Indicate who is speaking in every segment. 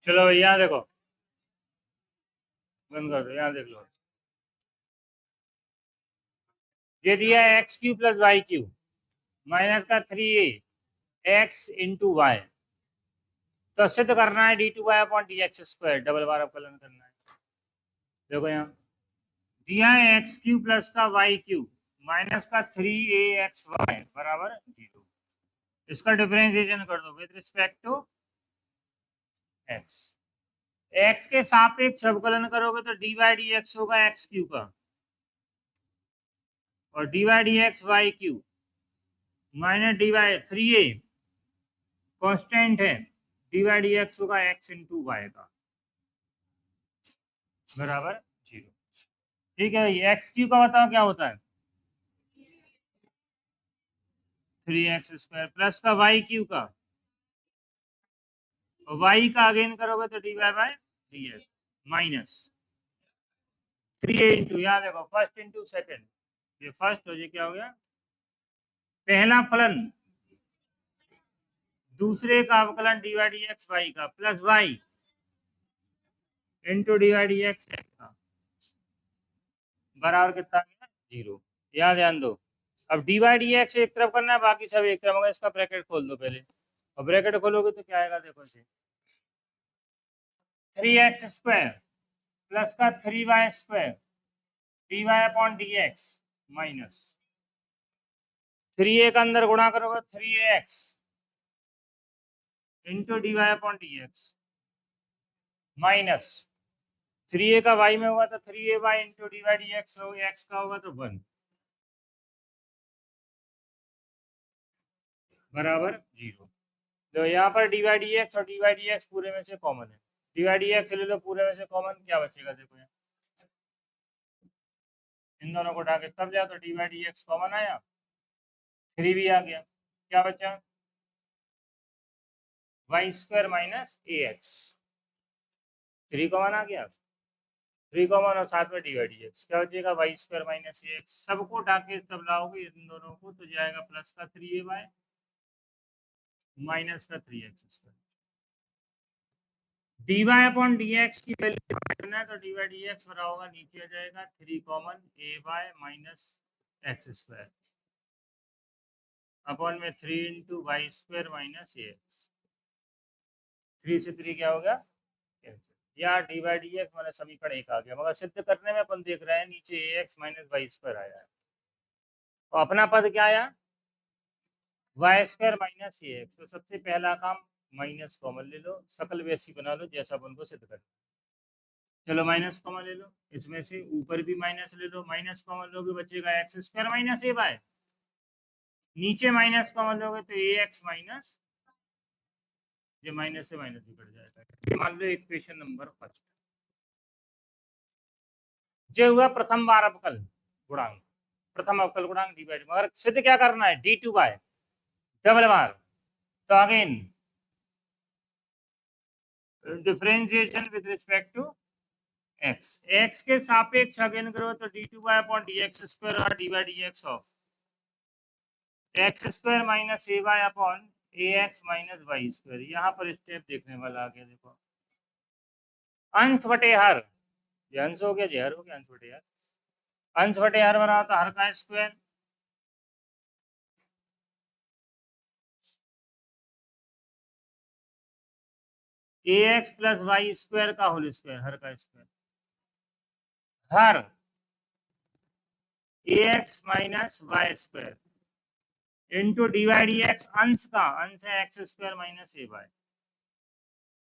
Speaker 1: चलो भाई यहाँ देखो, बंद कर दो, यहाँ देख लो। ये दिया है x cube plus y cube minus का 3a एक्स इंटू वाई। तो सिद्ध करना है d two y upon d x square, double बार अवकलन करना है। देखो यहाँ दिया है एक्स क्यू प्लस का वाई क्यू माइनस का 3a एक्स वाई बराबर 0। इसका डिफरेंशिएशन कर दो with respect to x. X के सापेक्ष अवकलन करोगे तो डी बाई डी एक्स होगा एक्स क्यू का, और d by d x y cube minus d by 3a constant है, डी बाई डी एक्स होगा एक्स इंटू वाई का बराबर 0। ठीक है, एक्स क्यू का बताओ क्या होता है, 3x स्क्वायर प्लस का वाई क्यू का, और वाई का अगेन करोगे तो d y by d x minus 3a into, यहाँ देखो फर्स्ट इंटू सेकेंड, ये फर्स्ट हो, ये क्या हो गया पहला फलन, दूसरे का अवकलन d y d x y का plus y into d y d x x का बराबर कितना गया 0। यहाँ ध्यान दो, अब डी वाई डी एक्स एक तरफ करना है, बाकी सब एक तरफ होगा। इसका ब्रैकेट खोल दो पहले, और ब्रैकेट खोलोगे तो क्या आएगा देखो इसे, 3x स्क्वायर प्लस का 3y square d y upon d x minus 3a का अंदर गुणा करोगे 3ax into d y upon d x minus 3a का y में होगा तो 3ay into d y d x होगा, x का होगा तो 1 बराबर 0। तो यहाँ पर डी वाई डी एक्स और डी वाई डी एक्स पूरे में से कॉमन है, डी वाई डी एक्स ले लो पूरे में से कॉमन, क्या बचेगा देखो यहाँ, इन दोनों को उठा के तब जाओ तो d y d x common आया, 3 भी आ गया, क्या बचा y square minus a x, 3 common आ गया, 3 कॉमन और साथ में डी वाई डी एक्स, क्या बचेगा Y square minus a x. सबको उठा के तब लाओगे इन दोनों को तो जाएगा प्लस का 3ay माइनस का 3x square, d y upon d x की वैल्यू करना है तो डी वाई डी एक्स बराबर होगा, नीचे आ जाएगा 3 common a y minus x square upon में 3 into y square minus a x, 3 से 3 क्या हो गया, यहाँ डी वाई डी एक्स मतलब समीकरण एक आ गया, मगर सिद्ध करने में अपन देख रहे हैं नीचे ए एक्स माइनस वाई स्क्वायर आया है, तो अपना पद क्या आया Y square minus a x. तो सबसे पहला काम माइनस कॉमन ले लो, सकल वैसी बना लो जैसा अपन को सिद्ध करना। चलो माइनस कॉमन ले लो, इसमें से ऊपर भी माइनस ले लो, माइनस कॉमन लोगे बचेगा x square minus a Y, नीचे माइनस कॉमन लोगे तो ए एक्स माइनस, ये माइनस से माइनस भी कट जाएगा। मान लो इक्वेशन नंबर फर्स्ट, जो हुआ प्रथम बार अवकल गुणांक, प्रथम अवकल गुणांक डी बाई, मगर सिद्ध क्या करना है डी टू बाय डबल बार, तो again differentiation with respect to x, x के सापेक्ष अगेन करो तो d two by upon d x square और d by d x of x square minus a y upon a x minus y square. यहाँ पर step देखने वाला आ गया देखो, अंश बटे हर, ये अंश हो गया, ये हर हो गया, अंश बटे हर, अंश बटे हर बना तो हर का square, a x plus y square का होल स्क्वायर, हर का स्क्वायर, हर a x minus y square into d y d x, अंश का अंश है x square minus a y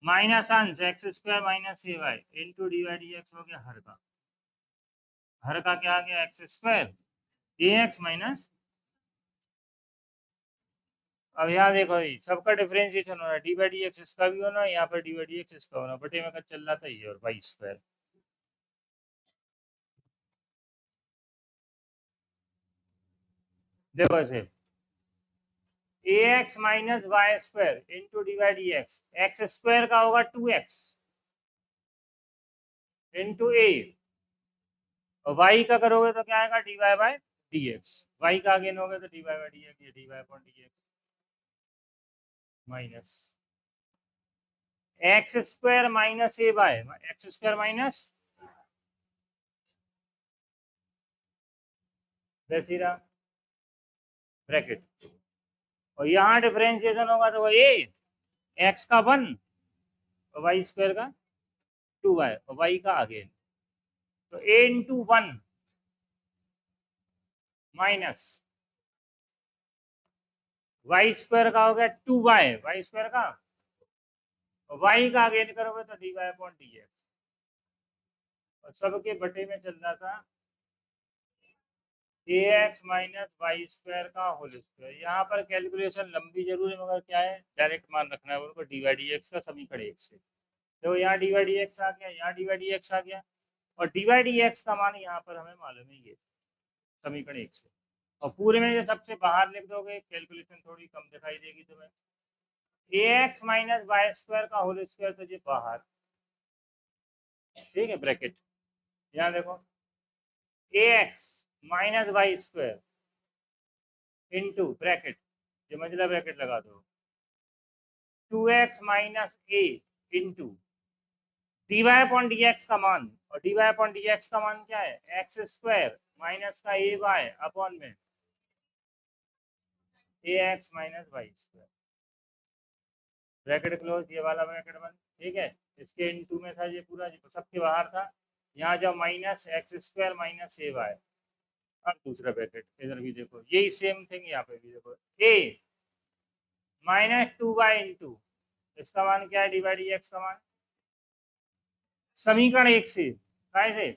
Speaker 1: minus अंश x square minus a y into d y d x हो गया हर का, हर का क्या आ गया x square a x minus. अब यहाँ देखो जी सबका डिफरेंशिएशन होना है, डी बाई डी एक्स इसका भी होना है, यहाँ पर डी बाई डी एक्स इसका होना, बटे में का चल रहा था ये और वाई स्क्वायर, देखो ऐसे a x minus y square into d by d x, x square का होगा 2x इंटू ए, और वाई का करोगे तो क्या आएगा d y by d x, y का अगेन होगा तो d y by d x, ये d y upon d x minus x square minus a by x square minus bracket, और यहाँ डिफरेंशिएशन होगा तो वो ए एक्स का 1 और वाई स्क्वायर का 2y और वाई का अगेन, तो ए इंटू 1 माइनस वाई स्क्वायर का हो गया 2y वाई स्क्वायर का, और वाई का अगेन करोगे तो dy अपॉन dx, और सबके बटे में चल रहा था ax माइनस वाई स्क्वायर का होल स्क्वायर। यहाँ पर कैलकुलेशन लंबी जरूर है, मगर क्या है डायरेक्ट मान रखना है उनको, डी वाई डी एक्स का समीकरण एक से। तो यहाँ डी वाई डी एक्स आ गया, यहाँ डी वाई डी एक्स आ गया, और डी वाई डी एक्स का मान यहाँ पर हमें मालूम है ये समीकरण एक से, और पूरे में जो सबसे बाहर लिख दोगे कैलकुलेशन थोड़ी कम दिखाई देगी तुम्हें। A x minus y square का होल स्क्वायर तो ये बाहर, ठीक है, ब्रैकेट। यहाँ देखो a x minus y square into bracket, ये मंजिला ब्रैकेट लगा दो, 2x minus a into d y upon d x का मान, और d y upon d x का मान क्या है एक्स स्क्वायर माइनस का ए वाई अपॉन में a x minus y square, bracket close, ये वाला ब्रैकेट बंद, ठीक है। इसके इनटू में था ये पूरा, सबके बाहर था, यहाँ जब minus x square minus a Y, अब दूसरा ब्रैकेट इधर भी देखो यही सेम थिंग, यहाँ पे भी देखो ए माइनस 2y इंटू, इसका मान क्या है डिवाइड एक्स का मान, समीकरण एक से, कैसे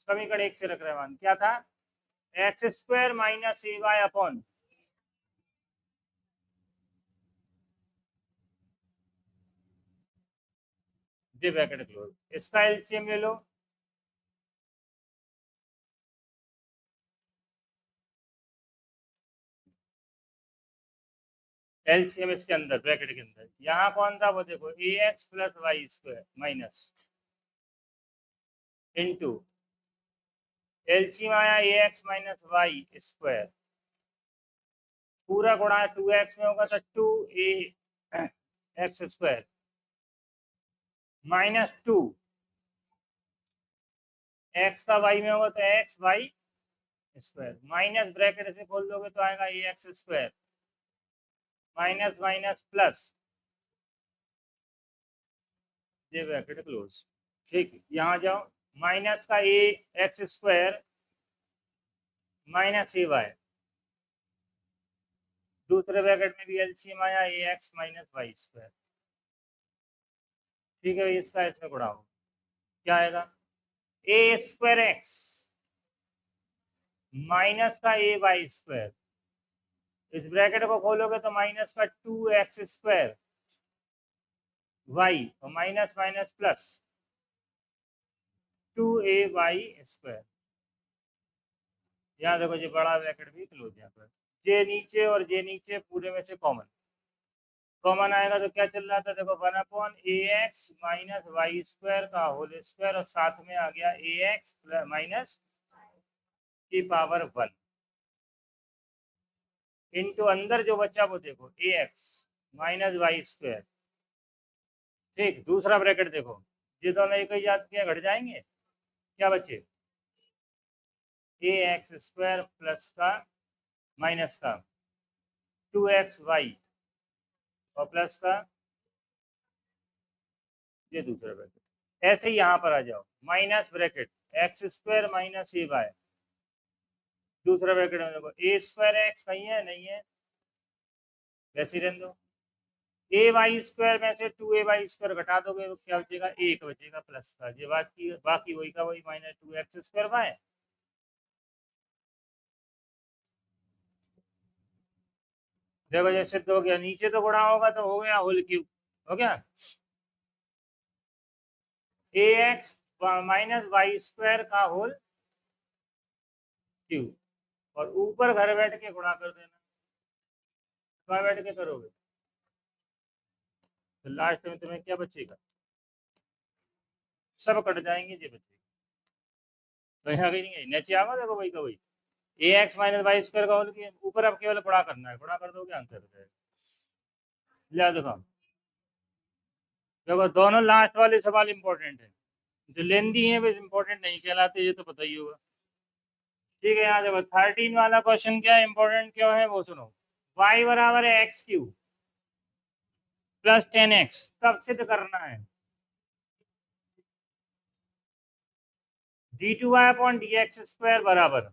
Speaker 1: समीकरण एक से रख रहे मान क्या था x square minus a y upon, ये ब्रैकेट क्लोज, इसका एलसीएम ले लो, एलसीएम इसके अंदर ब्रैकेट के अंदर, यहाँ कौन था वो देखो a x plus y square minus into LCM आया a x minus y square, पूरा गुणा 2x में होगा तो 2a x square minus 2 x का वाई में होगा तो x y square, minus bracket से खोल दोगे तो आएगा a x square minus minus plus, ये ब्रैकेट क्लोज, ठीक। यहाँ जाओ माइनस का a x square minus a y, दूसरे ब्रैकेट में भी एलसीएम आया a x minus y square, ठीक है। इसका इसमें गुणा हो क्या आएगा ए स्क्वायर एक्स माइनस का ए वाई स्क्वायर, इस ब्रैकेट को खोलोगे तो माइनस का 2x स्क्वायर वाई और minus minus plus 2ay square, यहाँ देखो ये बड़ा ब्रैकेट भी क्लोज, यहाँ पर जे नीचे और जे नीचे पूरे में से कॉमन, कॉमन आएगा तो क्या चल रहा था देखो 1 upon a x minus y square का होल स्क्वायर, और साथ में आ गया ए एक्स माइनस की पावर 1 इंटू अंदर जो बच्चा वो देखो a x minus y square, ठीक। दूसरा ब्रैकेट देखो, ये दोनों एक ही जात के घट जाएंगे, क्या बचे ए एक्स स्क्वायर प्लस का माइनस का 2x वाई और प्लस का ये दूसरा ब्रैकेट, ऐसे ही यहाँ पर आ जाओ minus bracket x square minus a y, दूसरा ब्रैकेट में देखो ए स्क्वायर एक्स कहीं है नहीं है, वैसे ही रहने दो, ए वाई स्क्वायर में से 2ay स्क्वायर घटा दोगे तो क्या बचेगा एक बचेगा प्लस का, ये बाकी वही का वही माइनस 2x स्क्वायर वाई, देखो ये सिद्ध हो गया, नीचे तो गुणा होगा तो हो गया होल क्यूब, हो गया ए एक्स माइनस वाई स्क्वायर का होल क्यूब, और ऊपर घर बैठ के गुणा कर देना, घर बैठ के करोगे तो लास्ट में तुम्हें क्या बचेगा, सब कट जाएंगे ये बचेगा, तो यहाँ कहीं नहीं नीचे आवा देखो वही का वही ए एक्स माइनस वाई स्क्वायर का होल क्यूब, ऊपर अब केवल गुणा करना है, गुणा कर दोगे आंसर हो जाएगा, लिया देखो देखो दोनों लास्ट वाले सवाल इंपॉर्टेंट है, जो लेंदी है वे इंपॉर्टेंट नहीं कहलाते, ये तो पता ही होगा। ठीक है, यहाँ देखो 13 वाला क्वेश्चन क्या इंपॉर्टेंट क्यों है वो सुनो। y बराबर है एक्स क्यू प्लस 10x, कब सिद्ध करना है? d2y अपॉन dx स्क्वायर बराबर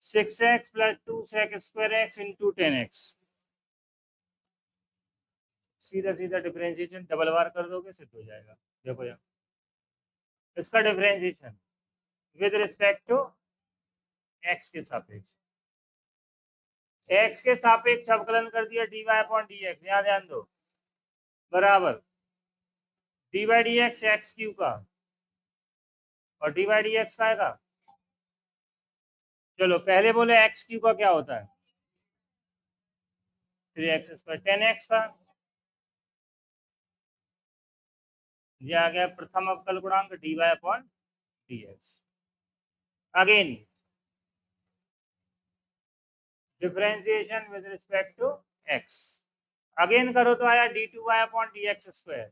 Speaker 1: 6x plus 2 sec square x into 10x। सीधा सीधा डिफरेंशिएशन डबल बार कर दोगे सिद्ध हो जाएगा। देखो यार, इसका differentiation with respect to x के सापेक्ष, x के सापेक्ष अवकलन कर दिया dy अपॉन dx, यहाँ ध्यान दो, बराबर dy dx एक्स क्यू का और dy dx का आएगा। चलो पहले बोले एक्स क्यू का क्या होता है, 3x स्क्वायर 10x का, ये आ गया प्रथम अवकल गुणांक dy upon dx। Again differentiation with respect to x, again करो तो आया d2y अपॉन dx स्क्वायर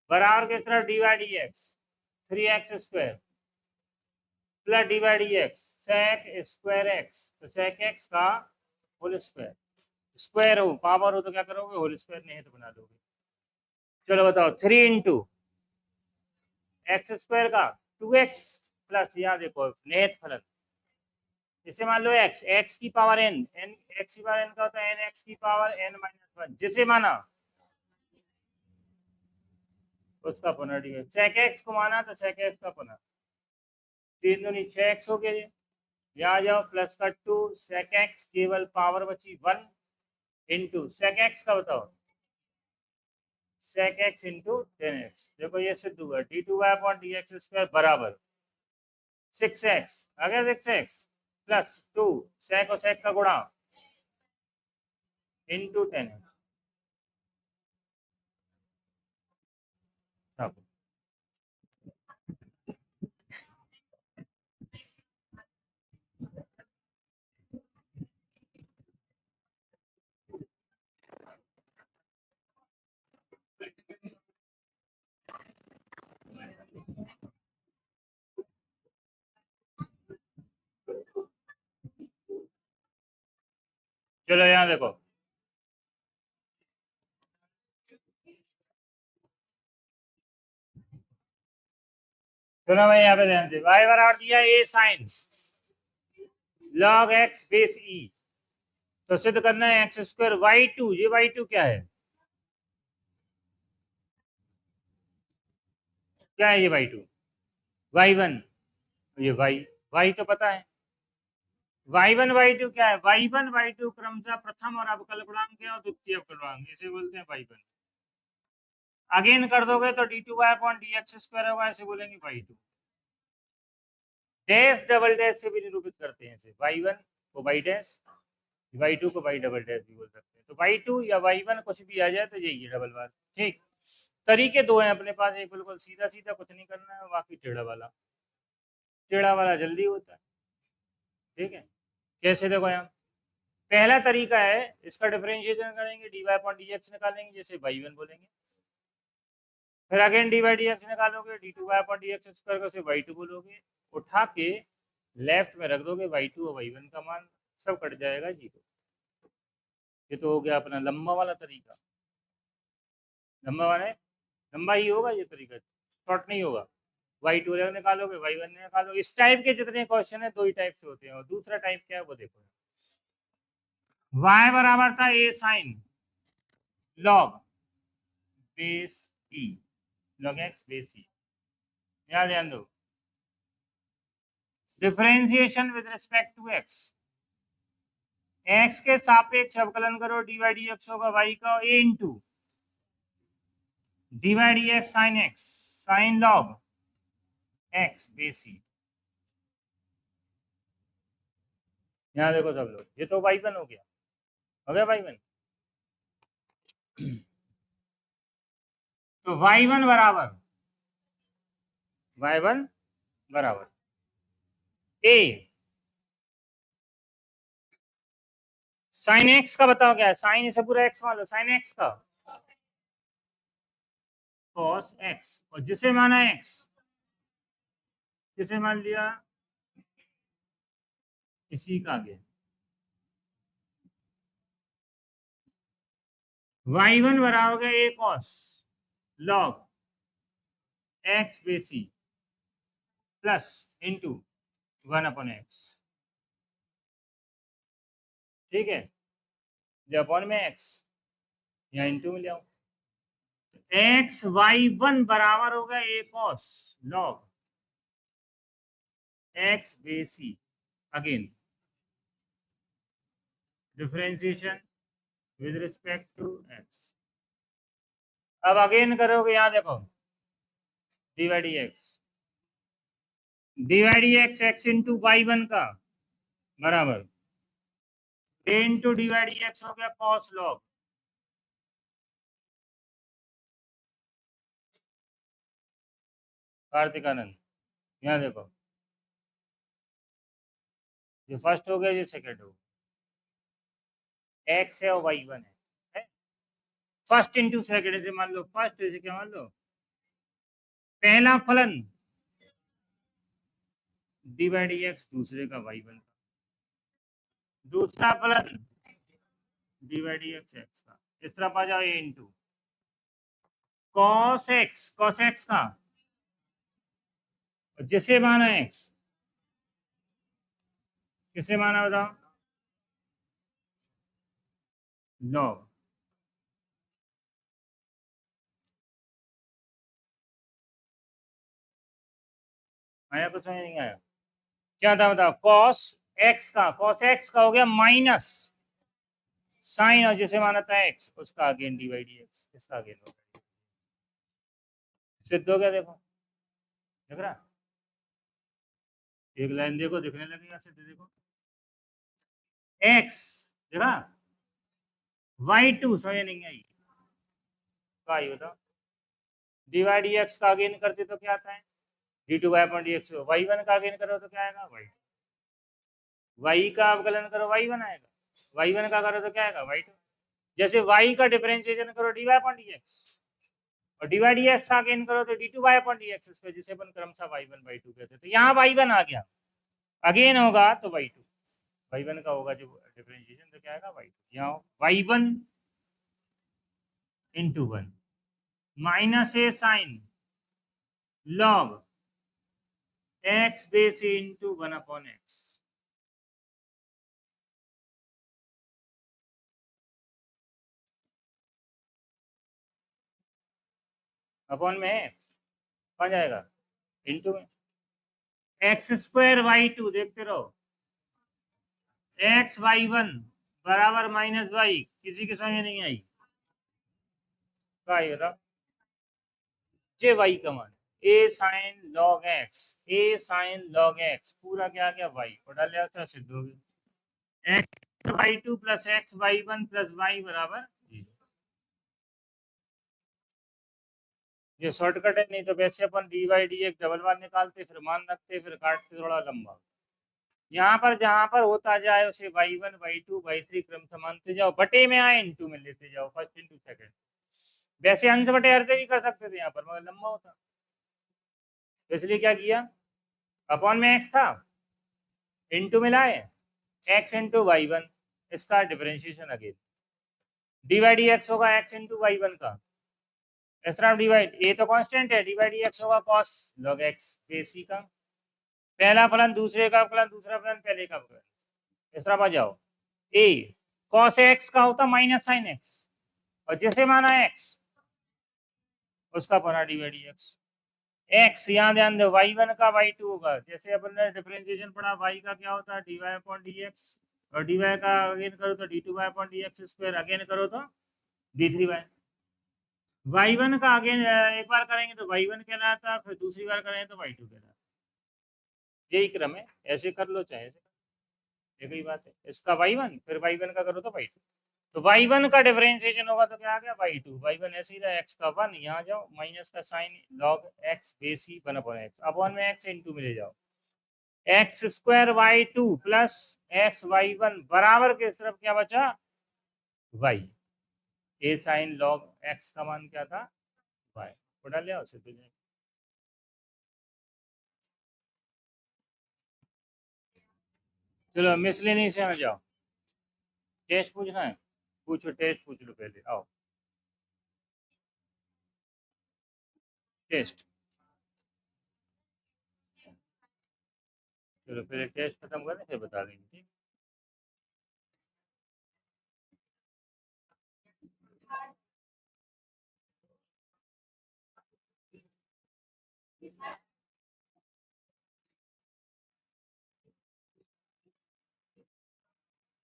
Speaker 1: बराबर किस तरह dy dx 3x square plus dy dx sec square x, तो sec x का होल स्क्वायर, स्क्वायर हो पावर हो तो क्या करोगे, होल स्क्वायर नहीं तो बना दोगे। चलो बताओ 3 इंटू एक्स स्क्वायर का 2x प्लस, यहाँ देखो निहित फलन, जैसे मान लो x, x की पावर n, n x की पावर n का होता है n x की पावर n माइनस 1, जिसे माना उसका पुनः डिवाइड, sec x को माना तो sec x का पुनः, 3 दूनी 6x हो गया, यहाँ जाओ प्लस का 2 sec x केवल पावर बची 1 इंटू sec x का बताओ sec x इंटू 10x। देखो ये सिद्ध हुआ d2y अपॉन dx स्क्वायर बराबर 6x, आ गया 6x प्लस 2 sec और sec का गुणा इंटू 10x। चलो यहाँ देखो, सुनो भाई यहाँ पे ध्यान से, y बराबर दिया a sine log x base e, तो सिद्ध करना है एक्स स्क्वायर y2, ये y2 क्या है, क्या है ये y2, y1, ये y तो पता है, y1 y2 क्या है, y1 y2 क्रमशः प्रथम और अवकल गुणांक है और द्वितीय अवकल गुणांक, इसे बोलते हैं y1। अगेन कर दोगे तो d2y अपॉन dx स्क्वायर होगा, ऐसे बोलेंगे y2। डैश डबल डैश से भी निरूपित करते हैं इसे, y1 को y डैश, y2 को y डबल डैश भी बोल सकते हैं, तो y2 या y1 कुछ भी आ जाए तो यही है डबल बार। ठीक, तरीके दो हैं अपने पास, एक बिल्कुल सीधा सीधा कुछ नहीं करना है, बाकी टेढ़ा वाला जल्दी होता है। ठीक है, कैसे देखो यहाँ, पहला तरीका है इसका डिफरेंशिएशन करेंगे dy अपॉन dx निकालेंगे, जैसे y1 बोलेंगे, फिर अगेन dy dx निकालोगे d2y अपॉन dx स्क्वायर को से y2 बोलोगे, उठा के लेफ्ट में रख दोगे y2 और y1 का मान, सब कट जाएगा जीरो। ये तो हो गया अपना लंबा वाला तरीका, लंबा वाला है, लंबा ही होगा ये तरीका, शॉर्ट नहीं होगा। y2 निकालोगे y1 निकालो, इस टाइप के जितने क्वेश्चन है दो ही टाइप से होते हैं, और दूसरा टाइप क्या है वो देखो, y बराबर था a sine log base e, log x base e, यहाँ ध्यान दो, differentiation with respect to x, x के सापेक्ष अवकलन करो dy dx होगा y का a into dy dx sine x sine log x base e। यहाँ देखो सब लोग, ये तो y1 हो गया y1, तो y1 बराबर a साइन x का बताओ क्या है, साइन इसे पूरा x मान लो, साइन x का cos x और जिसे माना x, किसे मान लिया, इसी का गेन। y1 बराबर होगा a cos log x बेसी प्लस इंटू 1/x, ठीक है, जो अपॉन में x या इंटू में ले आओ, एक्स वाई वन बराबर होगा a cos log x base e, again differentiation with respect to x। अब अगेन करोगे, यहां देखो divide x x into y one का बराबर a इंटू डिवाइड एक्स हो गया cos log कार्तिक आनंद। यहाँ देखो, ये फर्स्ट हो गया, ये सेकंड हो गया, एक्स है और वाई वन है, फर्स्ट इंटू सेकंड से मान लो, फर्स्ट से क्या मान लो, पहला फलन डिवाइड एक्स दूसरे का वाई वन का, दूसरा फलन डिवाइड एक्स एक्स का, इस तरफ आ जाओ ए इंटू कॉस एक्स का जिसे माना एक्स, किसे माना बताओ, लॉग। आया कुछ नहीं आया, क्या था बताओ, कॉस एक्स का हो गया माइनस साइन और जिसे माना था एक्स उसका अगेन डिवाइड एक्स, इसका अगेन हो गया, सिद्ध हो गया। देखो देख रहा, एक लाइन देखो दिखने लगेगा सिद्ध, देखो एक्स देखा, वाई टू समझ नहीं आई, क्या ये बताओ, डिवाइड एक्स का अगेन करते तो क्या आता है, d two y upon d x, y one का अगेन करो तो क्या आएगा, वाई, वाई का अवकलन करो वाई वन आएगा, वाई वन का करो तो क्या आएगा, वाई टू। जैसे वाई का डिफरेंशिएशन करो d y upon d x और डिवाइड एक्स अगेन करो तो d two y upon d x, जिसे अपन क्रमशः वाई वन वाई टू कहते हैं। तो यहाँ वाई वन आ गया, अगेन होगा तो वाई टू, वाई वन का होगा जो डिफरेंशिएशन तो क्या आएगा, वाई टू। यहाँ y one into one minus a sine log x base into one upon x, upon में आ जाएगा इंटू में एक्स स्क्वायर वाई टू, देखते रहो एक्स वाई वन बराबर माइनस वाई, किसी के समझ नहीं आई, क्या ये था, जे वाई का मान ए साइन लॉग एक्स, ए साइन लॉग एक्स पूरा क्या आ गया वाई और डाल दिया, सिद्ध हो गया, x y two plus x y one plus y बराबर 0। ये शॉर्टकट है, नहीं तो वैसे अपन डी वाई डी एक डबल मान निकालते फिर मान रखते फिर काटते, थोड़ा लंबा। यहाँ पर जहां पर होता जाए उसे y one y two y three क्रम से मानते जाओ, बटे में आए इंटू में लेते जाओ, फर्स्ट इंटू सेकंड, वैसे अंश बटे हर से भी कर सकते थे यहाँ पर मगर लंबा होता, तो इसलिए क्या किया, अपॉन में एक्स था इंटू में लाए एक्स इंटू वाई वन, इसका डिफरेंशिएशन अगेन डिवाइड एक्स होगा एक्स इंटू वाई वन का, इस तरह डिवाइड, ए तो कांस्टेंट है, डिवाइड एक्स होगा कॉस लॉग एक्स बेसी का, पहला फलन दूसरे का फलन दूसरा फलन पहले का फलन, इस तरह आ जाओ, ए कॉस एक्स का होता माइनस साइन एक्स और जैसे माना एक्स उसका बना डिवाइड एक्स, एक्स यहाँ ध्यान दो वाई वन का वाई टू होगा, जैसे अपन ने डिफरेंशिएशन पढ़ा वाई का क्या होता है d y upon d x और डी वाई का अगेन करो तो d two y upon d x square, again करो तो d three y, y one का अगेन एक बार करेंगे तो वाई वन कहलाता, फिर दूसरी बार करेंगे तो वाई टू कहलाता, यही क्रम है, ऐसे कर लो चाहे ऐसे, एक ही बात है, इसका वाई वन फिर वाई वन का करो तो वाई टू, तो वाई वन का डिफरेंशिएशन होगा तो क्या आ गया वाई टू, वाई वन ऐसे ही रहा, एक्स का वन यहाँ जाओ माइनस का साइन लॉग एक्स बेस ही वन अपॉन एक्स, अपॉन में एक्स इंटू में ले जाओ, x square y two plus x y one बराबर के तरफ क्या बचा y, a sine log x का मान क्या था वाई, उड़ा ले आओ सिद्ध हो जाएगा। चलो मिसलेनियस से आ जाओ। टेस्ट पूछना है, पूछो, टेस्ट पूछ लो पहले, आओ टेस्ट। चलो पहले टेस्ट खत्म करें फिर बता देंगे, ठीक।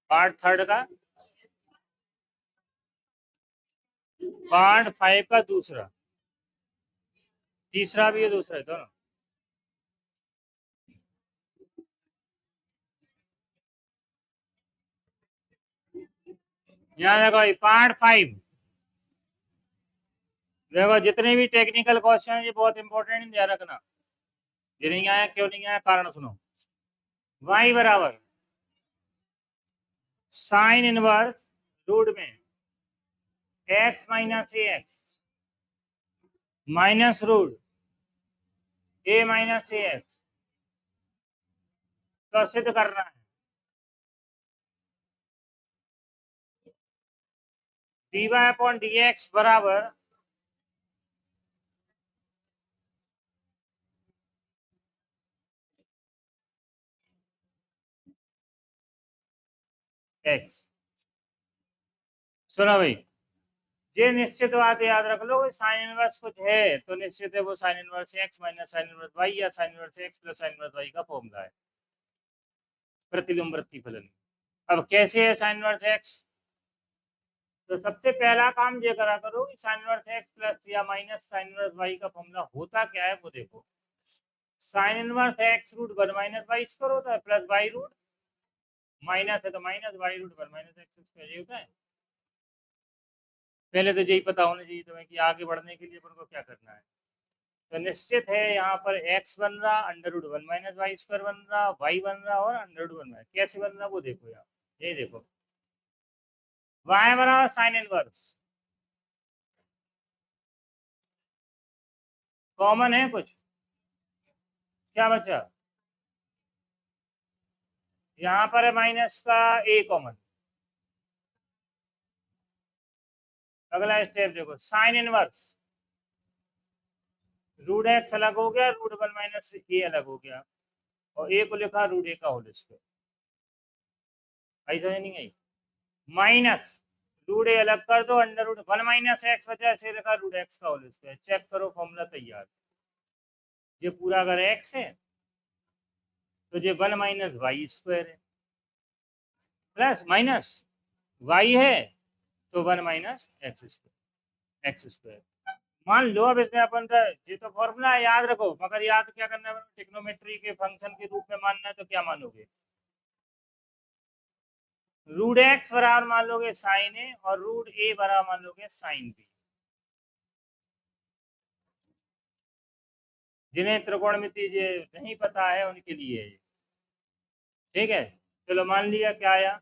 Speaker 1: पार्ट थर्ड का, पार्ट 5 का दूसरा, तीसरा भी है दूसरा है दोनों। यहाँ देखो पार्ट 5, देखो जितने भी टेक्निकल क्वेश्चन है ये बहुत इंपॉर्टेंट, ध्यान रखना। ये नहीं आया, क्यों नहीं आया, कारण सुनो। y बराबर साइन इनवर्स रूट में x minus a x minus root a minus a x तो सिद्ध करना है। dy अपॉन डी एक्स बराबर x। सुनो भाई, ये निश्चित बात याद रख लो, साइन इनवर्स कुछ है तो निश्चित है वो sine inverse x minus sine inverse y या sine inverse x plus sine inverse y का फॉर्मूला है प्रतिलोम प्रतिफलन। अब कैसे है साइन इनवर्स एक्स, तो सबसे पहला काम ये करा करो कि साइन इनवर्स एक्स प्लस या माइनस साइन इनवर्स वाई का फॉर्मूला होता क्या है वो देखो। Sine inverse x root one minus y square होता है, प्लस वाई रूट माइनस है तो minus y root one minus x square, ये होता है। पहले तो यही पता होना चाहिए तुम्हें कि आगे बढ़ने के लिए अपन को क्या करना है। तो निश्चित है यहाँ पर x बन रहा, under root one minus y square बन रहा, y बन रहा और अंडर रूट वन, कैसे बन रहा वो देखो यार, ये देखो y बराबर साइन इनवर्स, कॉमन है कुछ, क्या बचा, यहाँ पर है माइनस का a कॉमन। अगला स्टेप देखो, साइन इनवर्स रूट एक्स अलग हो गया, रूट वन माइनस ए अलग हो गया, और ए को लिखा रूट ए का होल स्क्वायर, आई समझ नहीं आई। माइनस रूट ए अलग कर दो, under root one minus x बचा, ऐसे लिखा रूट एक्स का होल स्क्वायर, चेक करो फॉर्मूला तैयार। ये पूरा अगर एक्स है तो ये वन माइनस वाई स्क्वायर है, प्लस माइनस वाई है तो one minus x square, x square. मान लो अब इसमें अपन का ये तो फॉर्मूला है, याद रखो, मगर याद क्या करना है, ट्रिग्नोमेट्री के फंक्शन के रूप में मानना है तो क्या मानोगे, रूट एक्स बराबर मान लोगे साइन ए और रूट ए बराबर मान लोगे साइन बी। जिन्हें त्रिकोणमिति नहीं पता है उनके लिए है, ठीक है। चलो मान लिया क्या आया,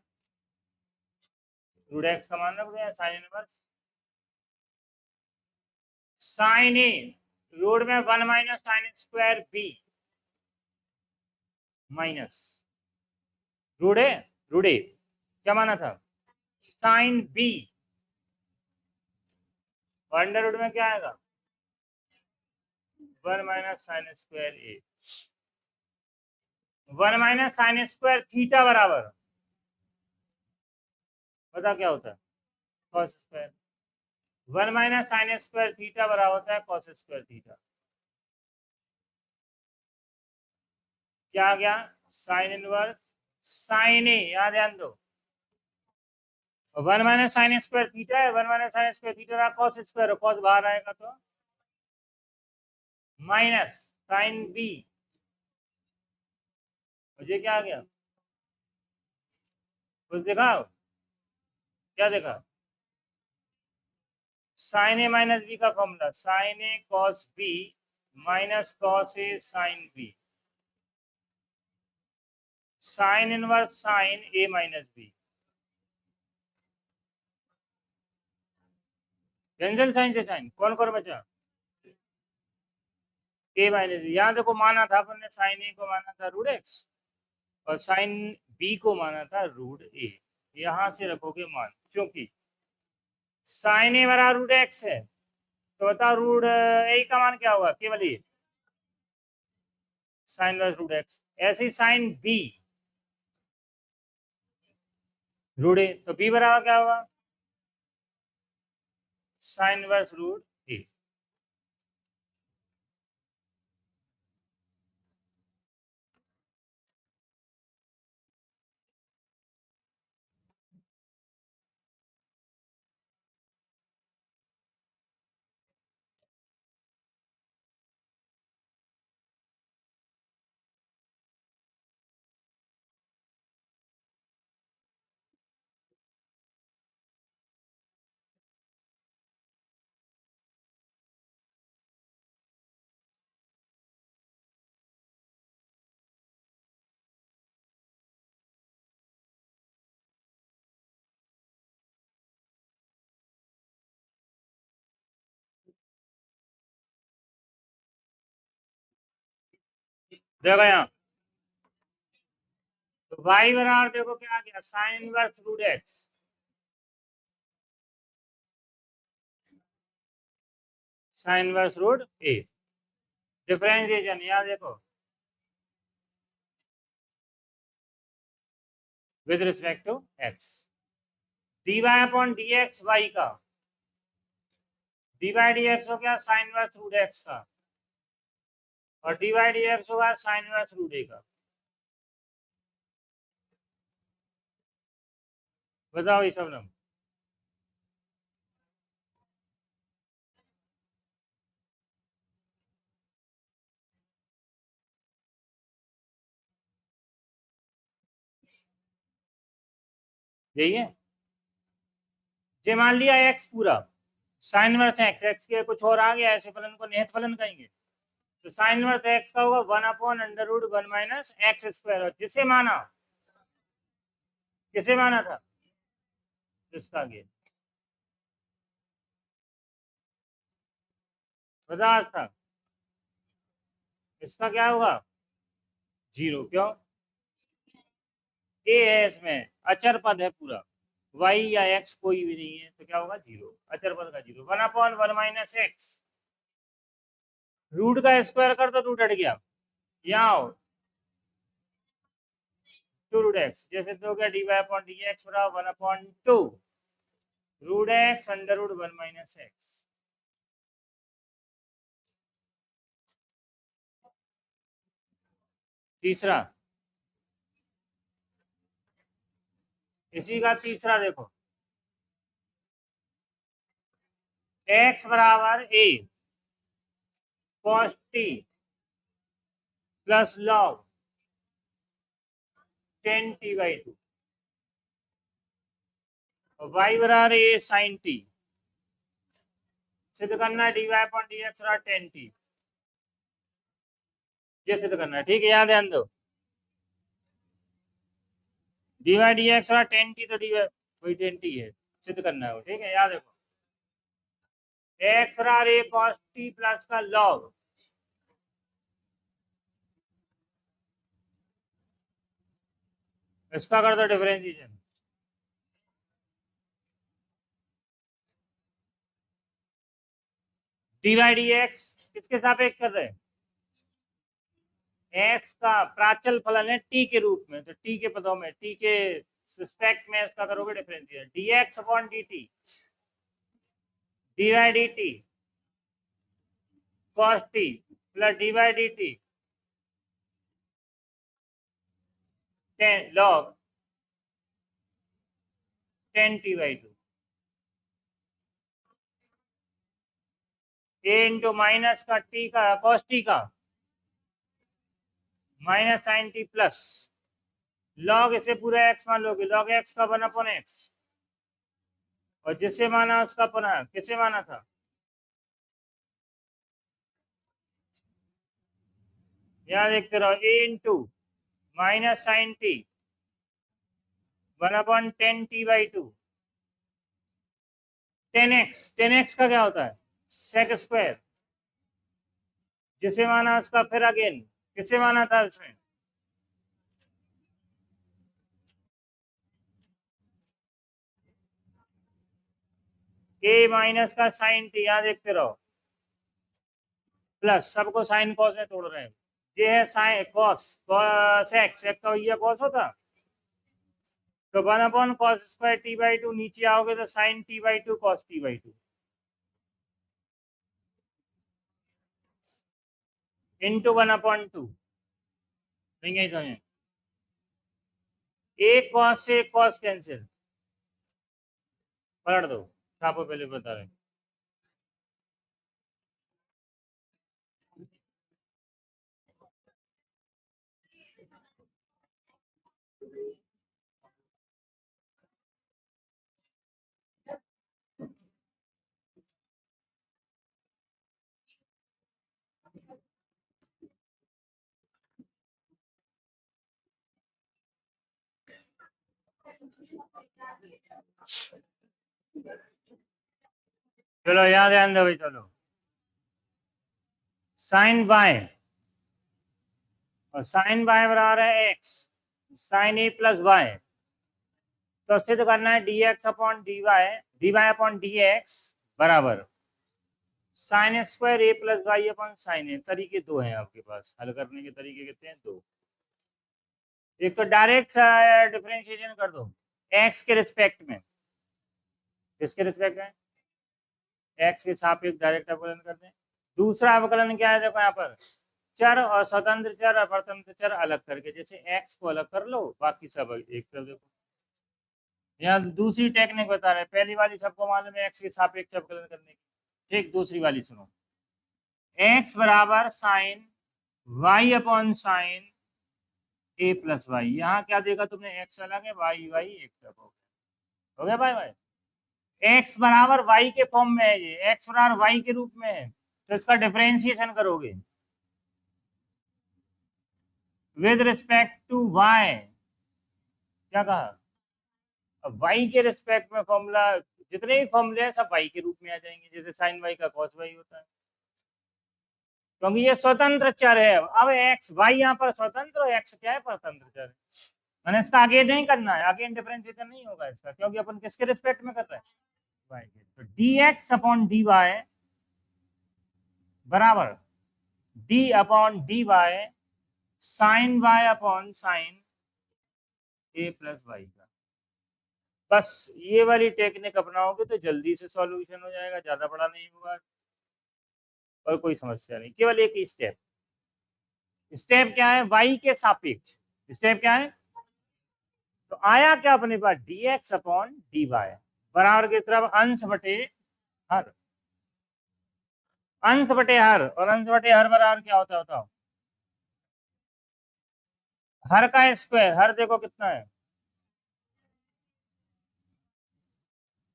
Speaker 1: रूट एक्स का मान रख दिया, sine inverse sine a root में one minus sine square b minus root a, root a क्या माना था साइन बी, अंडर रूट में क्या आएगा one minus sine square a, one minus sine square theta बराबर, पता क्या होता है cos square, one minus sine square theta बराबर होता है कॉस स्क्वायर थीटा। क्या आ गया साइन इनवर्स साइन ए, यहाँ ध्यान दो, one minus sine square theta है, one minus sine square theta रहा कॉस स्क्वायर, कॉस बाहर आएगा तो माइनस साइन बी, मुझे क्या आ गया कुछ दिखाओ, क्या देखा, साइन ए माइनस बी का formula sine a cos b minus cos a sine b, sine inverse sine a minus b, cancel sine से साइन, कौन कौन बचा ए माइनस, यहाँ देखो माना था अपन ने साइन ए को माना था रूट एक्स और साइन बी को माना था रूट ए। यहाँ से रखोगे मान, क्योंकि साइन ए बराबर रूट एक्स है तो बताओ रूट ए का मान क्या होगा, केवल ये साइन वर्स रूट एक्स। ऐसे ही साइन बी रूट ए, तो बी बराबर क्या होगा, साइन वर्स रूट ए। देखो यहाँ तो वाई बराबर देखो क्या आ गया, sine inverse root x, sine inverse root a. Differentiation यहाँ देखो with respect to x, d y upon d x y का, डी वाई डी एक्स हो गया साइन वर्स रूट एक्स का और डी वाई डी एक्स होगा sine inverse root a का। बताओ ये सब नंबर, यही है। ये मान लिया एक्स पूरा साइन वर्स एक्स, एक्स के कुछ और आ गया ऐसे फलन को निहित फलन कहेंगे, तो साइन वर्स एक्स का होगा 1/√1 माइनस एक्स स्क्वायर, और जिसे माना, किसे माना था, इसका आगे बता था, इसका क्या होगा, जीरो। क्यों, ए है इसमें, अचर पद है पूरा, वाई या एक्स कोई भी नहीं है तो क्या होगा जीरो, अचर पद का जीरो। 1/1 माइनस एक्स, रूट का स्क्वायर कर तो रूट हट गया, यहाँ आओ टू रूट एक्स, जैसे तो हो गया d y upon d x बराबर 1/2 रूट एक्स √1 माइनस एक्स। तीसरा, इसी का तीसरा देखो, एक्स बराबर a cos t plus log 10t/2 और वाई बराबर ए साइन टी, सिद्ध करना है d y upon d x बराबर 10t, ये सिद्ध करना है, ठीक है। यहाँ ध्यान दो, डी वाई डी एक्स बराबर 10t, तो डी वाई वही 10t है, सिद्ध करना है वो, ठीक है। यहाँ देखो एक्स बराबर ए कॉस टी प्लस का लॉग, इसका कर दो differentiation, d y d x किसके सापेक्ष कर रहे हैं, एक्स का प्राचल फलन है टी के रूप में, तो टी के पदों में, टी के रिस्पेक्ट में इसका करोगे differentiation, d x upon d t, d y d t cos t plus d y d t log 10t/2, a into minus का टी का कॉस टी का minus sine t plus log, इसे पूरा x मान लोगे, log x का 1/x, और जिसे माना उसका पुनः, किसे माना था, यहाँ देखते रहो, a into minus sine t 1/10t/2 10x, 10x का क्या होता है सेक स्क्वायर जिसे माना उसका फिर अगेन किसे माना था इसमें, ए माइनस का साइन टी, यहाँ देखते रहो, प्लस सबको साइन कॉस में तोड़ रहे हैं, ये है साइन कॉस, कॉस एक्स, एक का ये कॉस होता, तो 1 cos square t by two, नीचे आओगे तो sine t by two cos t by two into 1/2, नहीं समझे, एक कॉस से एक कॉस कैंसिल, पलट दो, छापो पहले बता रहे हैं। चलो यहाँ ध्यान दो भाई, चलो साइन वाई और साइन वाई बराबर है x sine a plus y, तो सिद्ध करना है d x upon d y upon d x बराबर sine square a plus y upon sine a. तरीके दो हैं आपके पास, हल करने के तरीके कितने हैं, दो। एक तो डायरेक्ट डिफरेंशिएशन कर दो एक्स के रिस्पेक्ट में, किसके रिस्पेक्ट में, एक्स के सापेक्ष डायरेक्ट अवकलन कर दें। दूसरा अवकलन क्या है, देखो यहाँ पर चर और स्वतंत्र चर और परतंत्र चर अलग करके, जैसे एक्स को अलग कर लो बाकी सब एक तरफ देखो। यहाँ दूसरी टेक्निक बता रहे हैं, पहली वाली सबको मालूम है एक्स के सापेक्ष अवकलन करने की, ठीक, दूसरी वाली सुनो, एक्स बराबर sign y upon sine a plus Y, यहाँ क्या देखा तुमने, एक्स अलग है वाई वाई एक तरफ हो गया भाई भाई, एक्स बराबर वाई के फॉर्म में है, ये एक्स बराबर वाई के रूप में है, तो इसका डिफरेंशिएशन करोगे विद रिस्पेक्ट टू वाई, क्या कहा, अब वाई के रिस्पेक्ट में फॉर्मूला, जितने भी फॉर्मूले हैं सब वाई के रूप में आ जाएंगे, जैसे साइन वाई का कॉस वाई होता है, क्योंकि ये स्वतंत्र चर है। अब एक्स वाई यहाँ पर स्वतंत्र और एक्स क्या है, परतंत्र चर है, मैंने इसका आगे नहीं करना है, आगे डिफरेंशिएशन नहीं होगा इसका, क्योंकि अपन किसके रिस्पेक्ट में कर रहे हैं, वाई के, तो d x upon d y बराबर d upon d y sine y upon sine a plus y का। बस ये वाली टेक्निक अपनाओगे तो जल्दी से सॉल्यूशन हो जाएगा, ज्यादा बड़ा नहीं होगा और कोई समस्या नहीं, केवल एक स्टेप, स्टेप क्या है, वाई के सापेक्ष, स्टेप क्या है, तो आया क्या अपने पास d x upon d y बराबर की तरफ अंश बटे हर, अंश बटे हर, और अंश बटे हर बराबर क्या होता है बताओ, हर का स्क्वायर, हर देखो कितना है,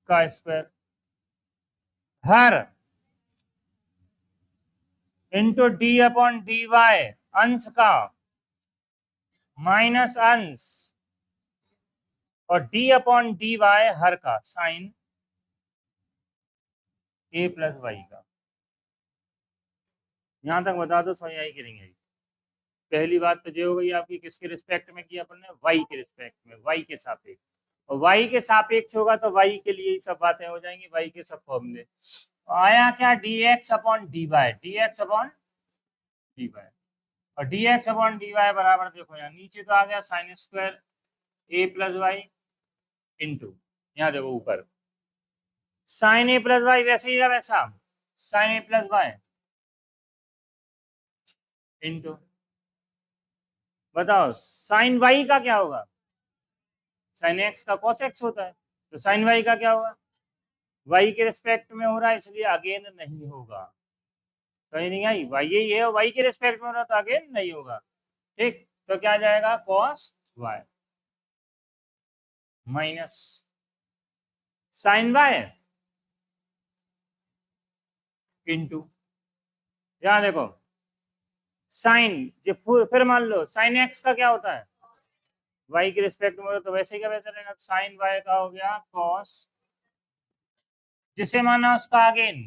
Speaker 1: का स्क्वायर, हर into d upon d y अंश का माइनस अंश और डी अपॉन डी वाई हर का साइन ए प्लस वाई का। यहां तक बता दो, समझ आई कि नहीं आई। पहली बात तो ये हो गई आपकी, किसके रिस्पेक्ट में किया अपन ने, वाई के रिस्पेक्ट में, वाई के सापेक्ष, और वाई के सापेक्ष होगा तो वाई के लिए ही सब बातें हो जाएंगी, वाई के सब फॉर्मूले। आया क्या d x upon d y, d x upon d y, और d x upon d y बराबर देखो यहाँ नीचे तो आ गया sine square a plus y into, यहाँ देखो ऊपर साइन ए प्लस वाई वैसे ही वैसा sign a plus y into, बताओ साइन वाई का क्या होगा, साइन एक्स का कॉस एक्स होता है, तो साइन वाई का क्या होगा, वाई के रिस्पेक्ट में हो रहा है इसलिए अगेन नहीं होगा, कहीं नहीं आई, वाई यही है, वाई के रिस्पेक्ट में हो रहा है तो अगेन नहीं होगा, ठीक, तो क्या जाएगा cos y minus sine y into, यहां देखो साइन, जो फिर मान लो साइन एक्स का क्या होता है, वाई के रिस्पेक्ट में तो वैसे क्या वैसे रहेगा, साइन वाई का हो गया कॉस, जिसे माना उसका अगेन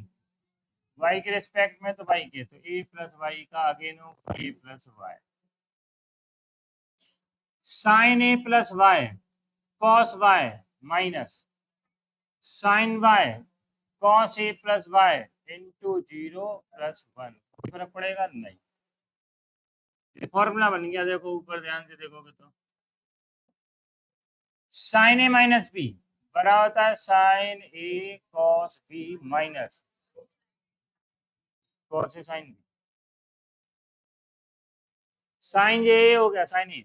Speaker 1: y के रिस्पेक्ट में तो y के, तो a प्लस वाई का अगेन होगा a plus y, sine a plus y cos y minus sine y cos a plus y into 0+1, फर्क पड़ेगा नहीं। फॉर्मूला बन गया, देखो ऊपर ध्यान से देखोगे तो साइन ए माइनस बी बराबर होता है sign a cos b minus cos a sine b, sign ए हो गया sign a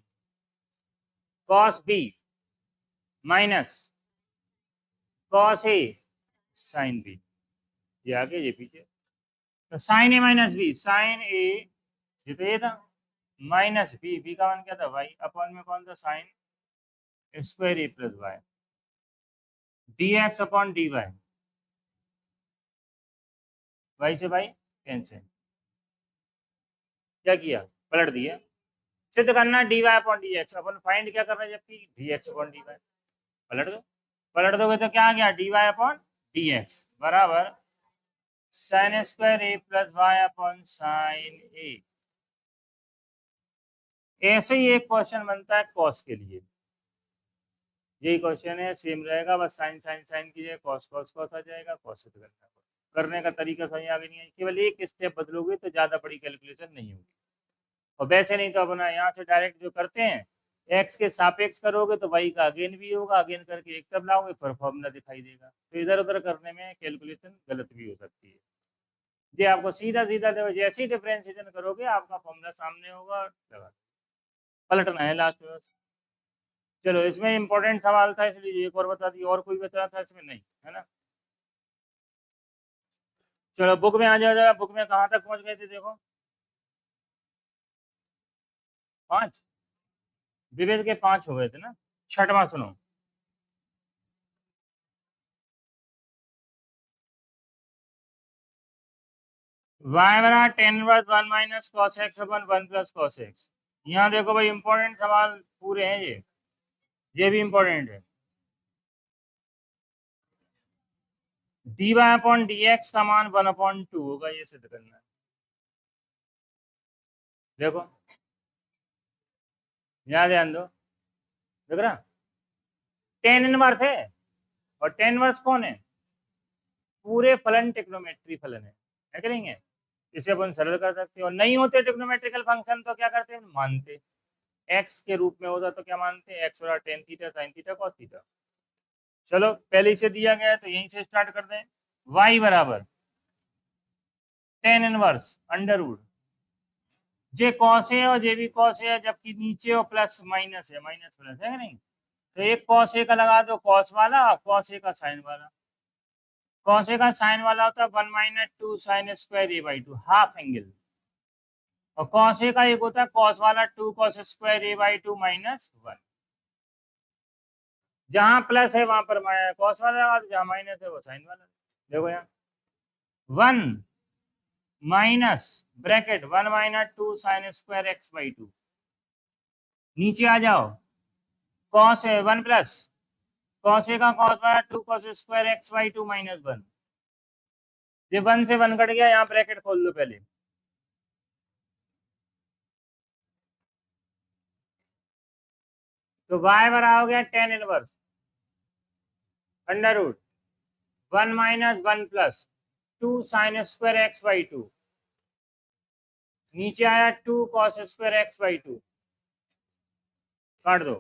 Speaker 1: cos b minus cos a sine B, ये आगे ये पीछे, तो sign a minus B sign ए, ये तो ये था माइनस बी, बी का मान क्या था वाई, अपॉन में कौन था sine square a plus y, d x upon d y, y से वाई कैंसिल, क्या किया पलट दिया, सिद्ध करना d y upon d x, अपन फाइंड क्या कर रहे हैं जबकि d x upon d y, पलट दो, पलट दोगे तो क्या आ गया d y upon d x बराबर sine square a plus y upon sine a. ऐसे ही एक क्वेश्चन बनता है कॉस के लिए, यही क्वेश्चन है सेम रहेगा, बस साइन साइन साइन कीजिए कॉस कॉस कॉस आ जाएगा, कॉस से करने का तरीका सही आगे नहीं है, केवल एक स्टेप बदलोगे तो ज्यादा बड़ी कैलकुलेशन नहीं होगी, और वैसे नहीं तो अपना यहाँ से डायरेक्ट जो करते हैं एक्स के सापेक्ष करोगे तो वाई का अगेन भी होगा, अगेन करके एक तब लाओगे फिर फॉर्मूला दिखाई देगा, तो इधर उधर करने में कैलकुलेशन गलत भी हो सकती है। ये आपको सीधा सीधा देखो जैसे ही डिफरेंशिएशन करोगे आपका फॉर्मूला सामने होगा, पलटना है लास्ट में। चलो इसमें इंपॉर्टेंट सवाल था इसलिए एक और बता दी, और कोई बता था इसमें नहीं है ना। चलो बुक में आ जाओ जरा, बुक में कहाँ तक पहुंच गए थे देखो, 5, विवेक के 5 हो गए थे ना, छठवां सुनो, y बराबर tan inverse 1 minus cos x upon 1 plus cos x. यहाँ देखो भाई इंपॉर्टेंट सवाल पूरे हैं ये भी इंपॉर्टेंट है, d y upon d x का मान 1/2 होगा, ये सिद्ध करना है। देखो यहाँ ध्यान दो, देख रहा टेन इनवर्स है, और टेन इनवर्स कौन है, पूरे फलन टिक्नोमेट्री फलन है कि नहीं है, इसे अपन सरल कर सकते हैं, और नहीं होते टिक्नोमेट्रिकल फंक्शन तो क्या करते हैं मानते, एक्स के रूप में होता तो क्या मानते हैं एक्स बराबर tan theta sine theta cos theta. चलो पहले इसे दिया गया है तो यहीं से स्टार्ट कर दें, y बराबर टेन इनवर्स अंडर रूट, जे कॉस है और जे भी कॉस है, जबकि नीचे और प्लस माइनस है, माइनस प्लस है कि नहीं, तो एक कॉस ए का लगा दो कॉस वाला, कॉस ए का साइन वाला, कॉस ए का साइन वाला होता है 1 - 2 sine square A by 2 half angle, और कॉस ए का एक होता है कॉस वाला 2 कॉस स्क्वायर ए बाई 2 -1, जहां प्लस है वहां पर कॉस वाला लगा दो, जहां माइनस है वो साइन वाला, देखो यहाँ 1 minus bracket 1 - 2 sine square x by 2, नीचे आ जाओ कॉस है 1 प्लस कॉस ए का कॉस वाला 2 कॉस स्क्वायर एक्स बाई 2 -1, ये 1 से 1 कट गया, यहाँ ब्रैकेट खोल लो पहले, तो y बराबर हो गया tan inverse under root 1 - 1 plus 2 sine square x by 2, नीचे आया 2 कॉस स्क्वायर एक्स बाई 2, काट दो,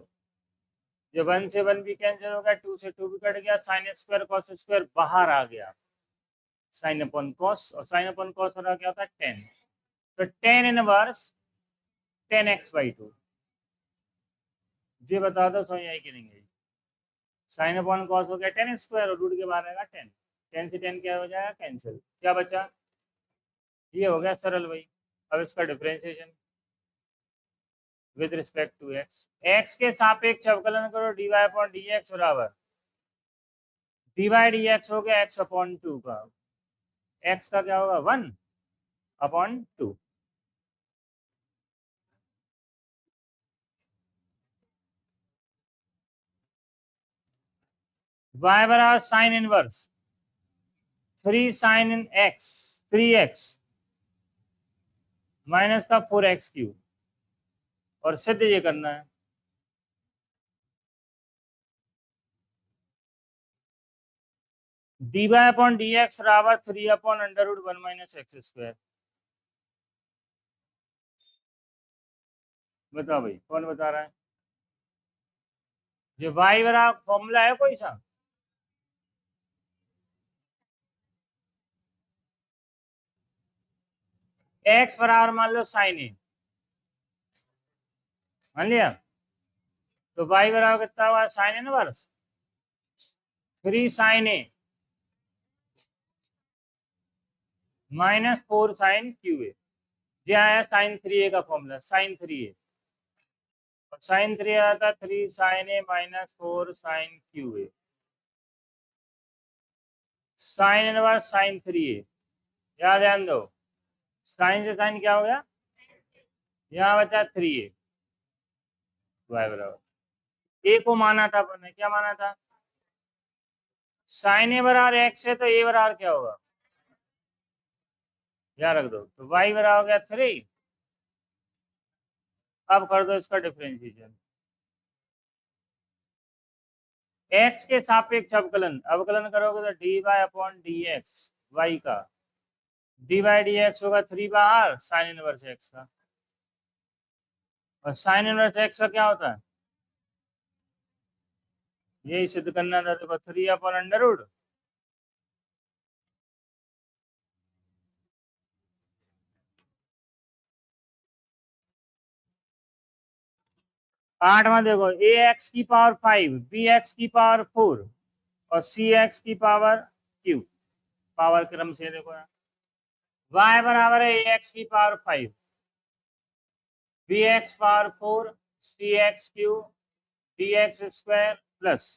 Speaker 1: जो 1 से 1 भी कैंसिल हो गया, 2 से 2 भी कट गया, साइन स्क्वायर कॉस स्क्वायर बाहर आ गया, साइन अपॉन कॉस, और साइन अपॉन कॉस हो रहा क्या होता है 10, तो टेन इनवर्स 10x/2, ये बता दो समझ आई कि नहीं आई, साइन अपॉन कॉस हो गया 10 स्क्वायर और रूट के बाहर आएगा 10, 10 से 10 क्या हो जाएगा कैंसिल, क्या बचा, ये हो गया सरल भाई। अब इसका differentiation with respect to x, x के सापेक्ष अवकलन करो, d y upon d x बराबर डी वाई डी एक्स हो गया एक्स अपॉन 2 का, एक्स का क्या होगा 1/2, y बराबर sine inverse 3 sine in x 3x minus का 4x क्यूब, और सिद्ध ये करना है। dy अपॉन dx बराबर 3 upon under root 1 minus x square. बताओ भाई, कौन बता रहा है? ये y बराबर फॉर्मूला है कोई सा? x बराबर मान लो साइन ए, मान लिया, तो y बराबर कितना हुआ? साइन ए ना बस, 3 sine a minus 4 sine cube a. ये आया साइन 3a का फॉर्मूला, साइन 3a, और साइन 3 आया था 3 sine a minus 4 sine cube a. Sine inverse sine 3a, याद ध्यान दो, साइन से साइन क्या हो गया? यहाँ बचा 3a, y बराबर ए को माना था अपन ने, क्या माना था? साइन ए बराबर एक्स है, तो ए बराबर क्या होगा? यहाँ रख दो, तो y बराबर हो गया 3। अब कर दो इसका डिफरेंशिएशन, x के सापेक्ष अवकलन, अवकलन करोगे तो d y upon d x, y का डी वाई डी एक्स होगा 3 बाहर साइन इनवर्स एक्स का, और साइन इनवर्स एक्स का क्या होता है? यही सिद्ध करना था, देखो 3 अपॉन अंडर रूट, आठवां देखो, ए एक्स की पावर 5, बी एक्स की पावर 4 और सी एक्स की पावर क्यू, पावर क्रम से देखो यहाँ, y बराबर है ए एक्स की power 5, b x power 4, c x Q, d x square plus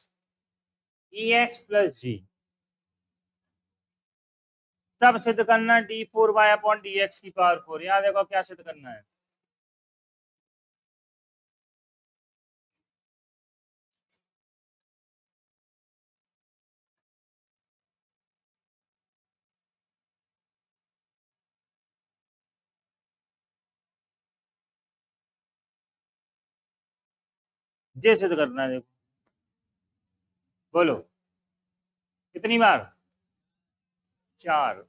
Speaker 1: e x plus g. तब सिद्ध करना d 4 y upon d x की पावर 4। यहाँ देखो क्या सिद्ध करना है, ये सिद्ध करना है। देखो बोलो कितनी बार? 4।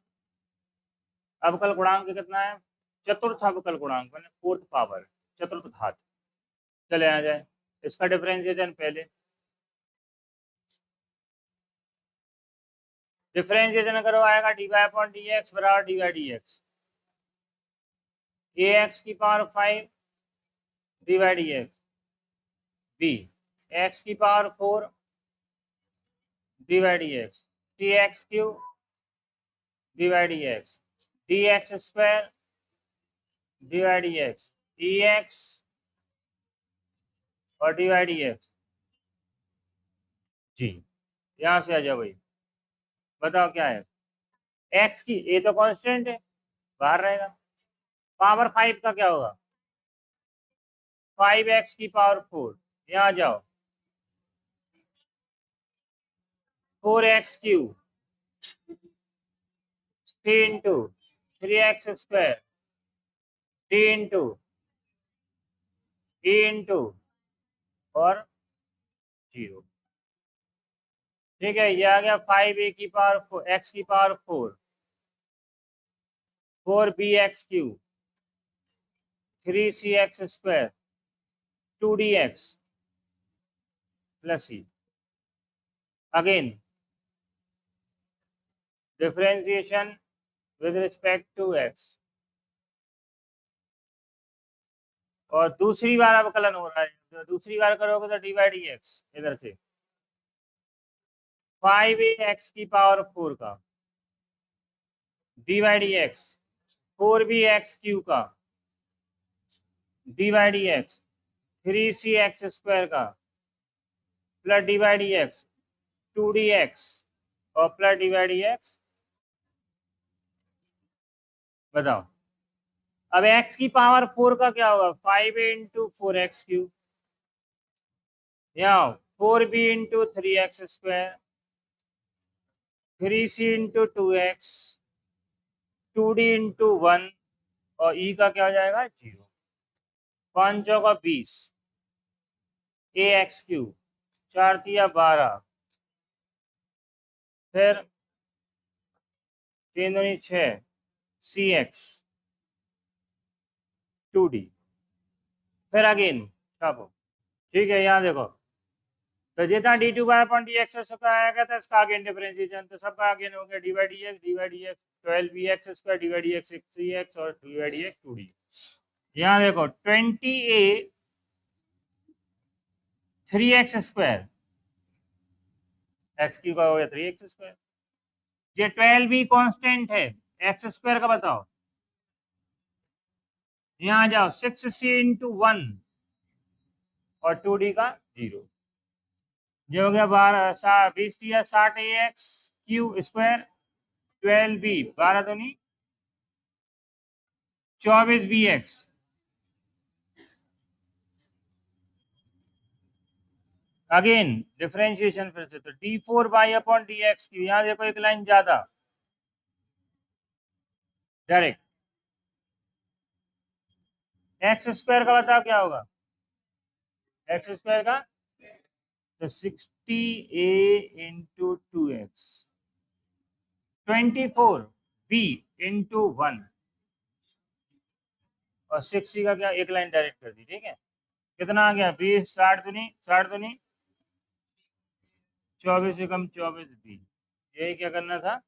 Speaker 1: अवकल गुणांक कितना है? चतुर्थ अवकल गुणांक मैंने फोर्थ पावर, चतुर्थ घात। चले आ जाए इसका डिफरेंशिएशन पहले, डिफरेंशिएशन करो, आएगा d y upon d x बराबर d y d x, a x की power 5 d y d x, b x की power 4 d y d x, t x Q d y d x, d x square d y d x, e x और d y d x जी। यहाँ से आ जाओ भाई, बताओ क्या है? एक्स की, ए तो कांस्टेंट है, बाहर रहेगा, पावर 5 का क्या होगा? 5x की पावर 4, यहाँ जाओ 4x cube 3 into 3x square d into e into और 0। ठीक है, ये आ गया 5a की पावर 4 x की power 4, 4bx cube 3cx square 2dx plus e. Again differentiation with respect to x, और दूसरी बार अवकलन हो रहा है, तो दूसरी बार करोगे तो डी बाई डी एक्स, इधर से 5x की पावर 4 का d by d x, 4bx cube का d by d x, 3cx square का plus d by d x 2dx और plus d by d x. बताओ अब x की पावर 4 का क्या होगा? 5a इंटू 4x क्यूब, यहाँ 4b into 3x square, 3c into 2x 2d into 1 और ई का क्या हो जाएगा 0, 5 चौका 20, ए एक्स क्यूब, 4 तिया 12, फिर 3 दूनी 6, सी एक्स 2d, फिर अगेन छापो। ठीक है, यहाँ देखो, तो जितना D two by upon d x आएगा था इसका आगे डिफरेंशिएशन, तो सबका आगे हो गया d by d x 12 b x square d by d x 3 x और d by d x 2d। यहाँ देखो 20a 3x square, x cube का हो गया 3x स्क्वायर, ये 12 भी कांस्टेंट है, एक्स स्क्वायर का बताओ, यहाँ जाओ 6c इंटू 1 और 2d का 0, जो हो गया 12 20 दिया 60 ए एक्स क्यू स्क्वायर, 12 बी 12 दूनी 24 बी एक्स, अगेन डिफरेंशिएशन फिर से, तो d4 by upon d x Q, यहाँ देखो एक लाइन ज्यादा डायरेक्ट, एक्स स्क्वायर का बताओ क्या होगा, एक्स स्क्वायर का तो 60a into 2x, 24b into 1 और 6c का क्या, एक लाइन डायरेक्ट कर दी। ठीक है, कितना आ गया 20, 60 दूनी 24 से कम 24 बी, यही क्या करना था।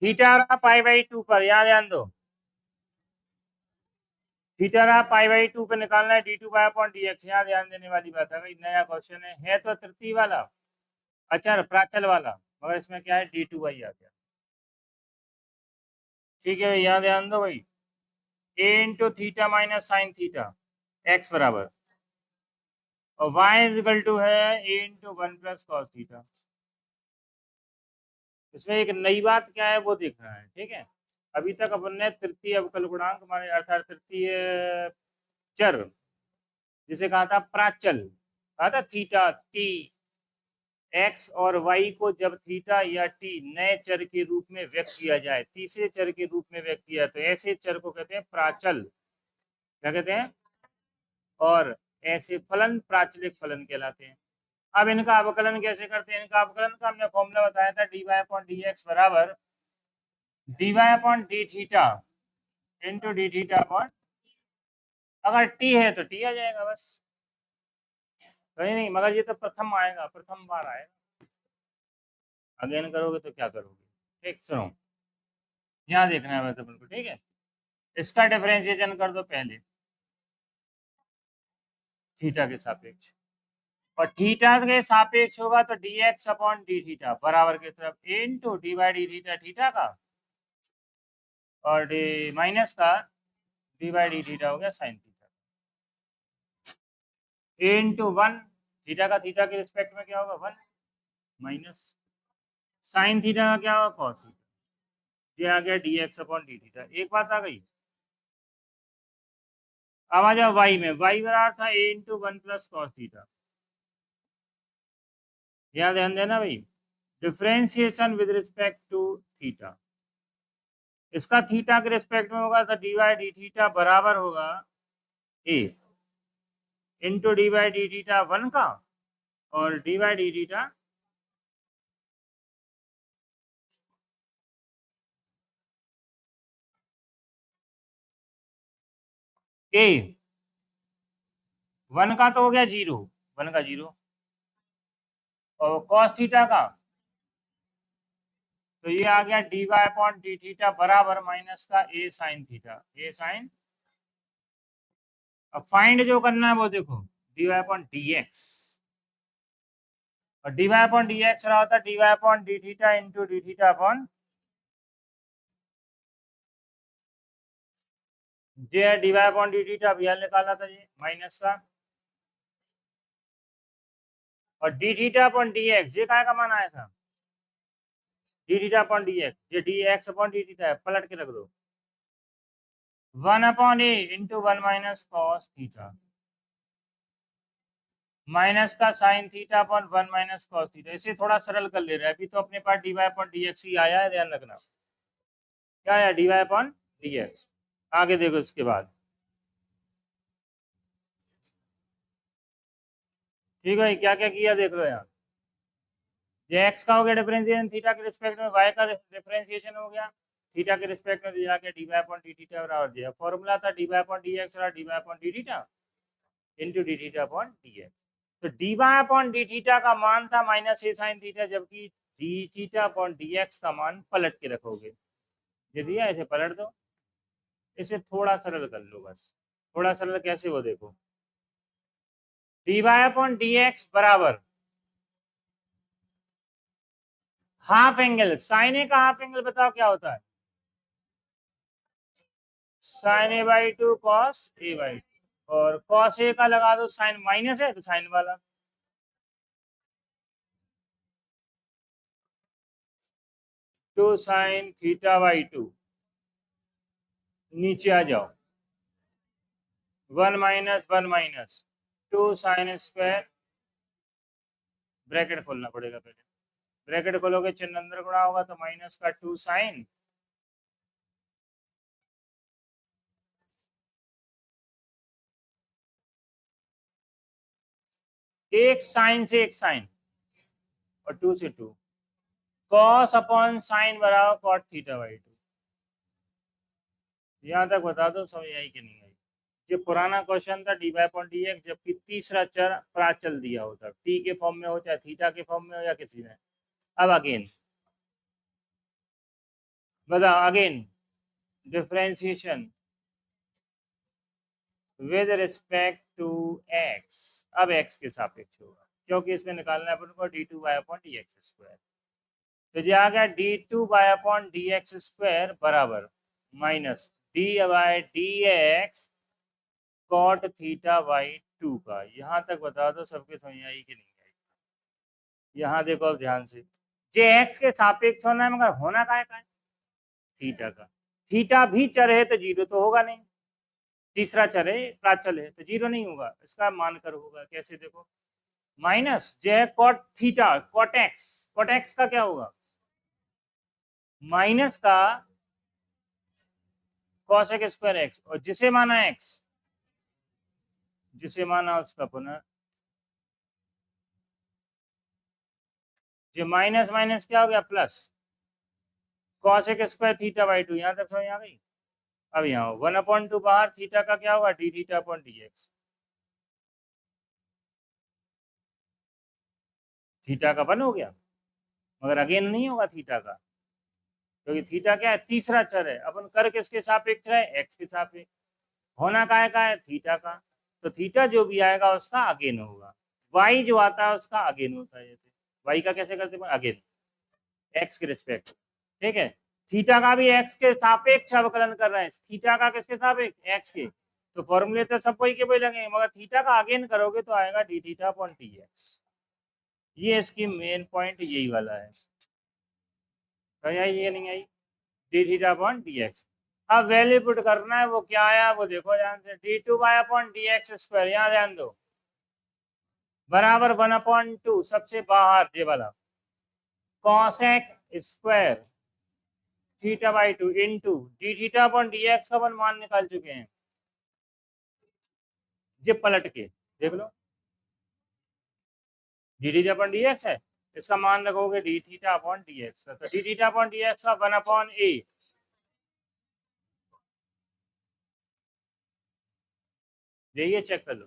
Speaker 1: थीटा रहा पाई बाई 2 पर, यहाँ ध्यान दो, थीटा रहा पाई बाई 2 पे निकालना है d two by upon d x, यहाँ ध्यान देने वाली बात है भाई, नया क्वेश्चन है तो तृतीय वाला, अच्छा प्राचल वाला, मगर इसमें क्या है डी टू बाई आ गया। ठीक है, यहाँ ध्यान दो भाई, a into theta minus sine theta x बराबर, और y इज इक्वल टू है a into 1 plus cos theta. इसमें एक नई बात क्या है वो देखना है। ठीक है, अभी तक अपन ने तृतीय अवकल गुणांक हमारे अर्थात तृतीय चर जिसे कहा था प्राचल, कहा था थीटा टी एक्स और वाई को जब थीटा या टी नए चर के रूप में व्यक्त किया जाए, तीसरे चर के रूप में व्यक्त किया, तो ऐसे चर को कहते हैं प्राचल, क्या कहते हैं, और ऐसे फलन प्राचलिक फलन कहलाते हैं। अब इनका अवकलन कैसे करते हैं, इनका अवकलन का हमने फॉर्मूला बताया था d y upon d x बराबर d y upon d theta into d theta upon, अगर टी है तो टी आ जाएगा बस, कहीं नहीं, मगर ये तो प्रथम आएगा, प्रथम बार आएगा, अगेन करोगे तो क्या करोगे। ठीक, सुनो, यहाँ देखना है वैसे बिल्कुल। ठीक है, इसका डिफरेंशिएशन कर दो पहले थीटा के सापेक्ष, और थीटा के सापेक्ष होगा तो d x upon d theta बराबर की तरफ into d by d theta theta का, और डी माइनस का डी बाई डी थीटा हो गया साइन थीटा, ए इंटू 1, थीटा का थीटा के रिस्पेक्ट में क्या होगा 1 माइनस साइन थीटा का क्या होगा कॉस थीटा, ये आ गया d x upon d theta. एक बात आ गई, अब आ जाओ वाई में, वाई बराबर था a into 1 plus cos theta, यहाँ ध्यान देना भाई, differentiation with respect to theta, इसका थीटा के रिस्पेक्ट में होगा तो डी बाई डी थीटा बराबर होगा a into d by d theta 1 का, और d by d theta a 1 का तो हो गया 0, 1 का 0, और कॉस थीटा का तो ये आ गया d y upon d theta बराबर माइनस का a sine theta, a sine, अब फाइंड जो करना है वो देखो d y upon d x, और d y upon d x रहा होता d y upon d theta into d theta upon जे, d y upon d theta अब यहाँ निकाला था ये माइनस का, और d theta upon d x ये काय का मान आया था, d theta upon d x, ये d x upon d theta है, पलट के रख दो, 1/a into 1 - cos theta, minus का sine theta upon 1 - cos theta. इसे थोड़ा सरल कर ले रहे हैं, अभी तो अपने पास dy/dx ही आया है, ध्यान रखना क्या आया, dy/dx। आगे देखो इसके बाद, ठीक है, क्या क्या किया देख लो यहाँ। ये x का हो गया डिफरेंशिएशन थीटा के रिस्पेक्ट में, y का डिफरेंशिएशन हो गया थीटा के रिस्पेक्ट में, जाके dy/d थीटा बराबर दिया। फॉर्मूला था dy/dx और dy/d theta into d theta upon dx। तो dy/d थीटा का मान था -a sin थीटा, जबकि d थीटा अपॉन dx का मान पलट के रखोगे, ये दिया, इसे पलट दो, इसे थोड़ा सरल कर लो बस। थोड़ा सरल कैसे, वो देखो, dy/dx बराबर हाफ एंगल, साइन ए का हाफ एंगल बताओ क्या होता है, साइन a/2 कॉस a/2, और कॉस ए का लगा दो, साइन माइनस है तो साइन वाला, 2 साइन θ/2, नीचे आ जाओ, 1 - 2 साइन स्क्वायर, ब्रैकेट खोलना पड़ेगा पहले, ब्रैकेट खोलोगे चिन्ह अंदर गुणा होगा तो माइनस का 2 साइन, एक साइन से एक साइन और 2 से 2, कॉस अपॉन साइन बराबर कॉट θ/2। यहाँ तक बता दो समझ आई कि नहीं आई। ये पुराना क्वेश्चन था dy/dx, जबकि तीसरा चर प्राचल दिया होता, टी के फॉर्म में हो चाहे थीटा के फॉर्म में हो या किसी में। अब अगेन बताओ, again differentiation with respect to x, अब x के सापेक्ष होगा, क्योंकि इसमें निकालना है अपन को d2/dx²। तो ये आ गया d2/dx² बराबर माइनस d/dx कॉट θ/2 का। यहाँ तक बता दो सबके समझ आई कि नहीं आई। यहाँ देखो अब ध्यान से, जे एक्स के सापेक्ष होना है, मगर होना का है थीटा का। थीटा भी चर है तो जीरो तो होगा नहीं, तीसरा चर है, प्राचल है, तो जीरो नहीं होगा, इसका मानकर होगा। कैसे देखो, माइनस जे कॉट थीटा, कॉट एक्स का क्या होगा, माइनस का कॉसेक स्क्वायर एक्स, और जिसे माना एक्स, जिसे माना उसका पुनः, जो माइनस माइनस क्या हो गया प्लस, कॉसेक स्क्वायर θ/2। यहाँ तक समझ आ गई। अब यहाँ 1/2 बाहर, थीटा का क्या होगा d theta upon dx, theta का 1 हो गया, मगर अगेन नहीं होगा थीटा का, क्योंकि थीटा क्या है, तीसरा चर है, अपन कर किसके सापेक्ष है, एक्स के सापेक्ष, होना का है थीटा का, तो थीटा जो भी आएगा उसका अगेन होगा, वाई जो आता है उसका अगेन होता है। जैसे वाई का कैसे करते हैं, अगेन एक्स के रिस्पेक्ट, ठीक है। थीटा का भी एक्स के सापेक्ष अवकलन कर रहे हैं, थीटा का किसके सापेक्ष, एक्स के, तो फॉर्मूले तो सब वही के वही लगेंगे, मगर थीटा का अगेन करोगे तो आएगा D theta upon d x. ये इसकी मेन पॉइंट यही वाला है, समझ आई ये नहीं आई, d theta upon d x. अब वैल्यू पुट करना है, वो क्या आया वो देखो ध्यान से, d2/dx², यहाँ ध्यान दो, बराबर 1/2, सबसे बाहर ये वाला, cosec square θ/2 into d theta upon d x का अपन मान निकाल चुके हैं, ये पलट के देख लो, d theta upon d x है, इसका मान रखोगे d theta upon d x का, तो d theta upon d x का 1/a, ये चेक कर लो,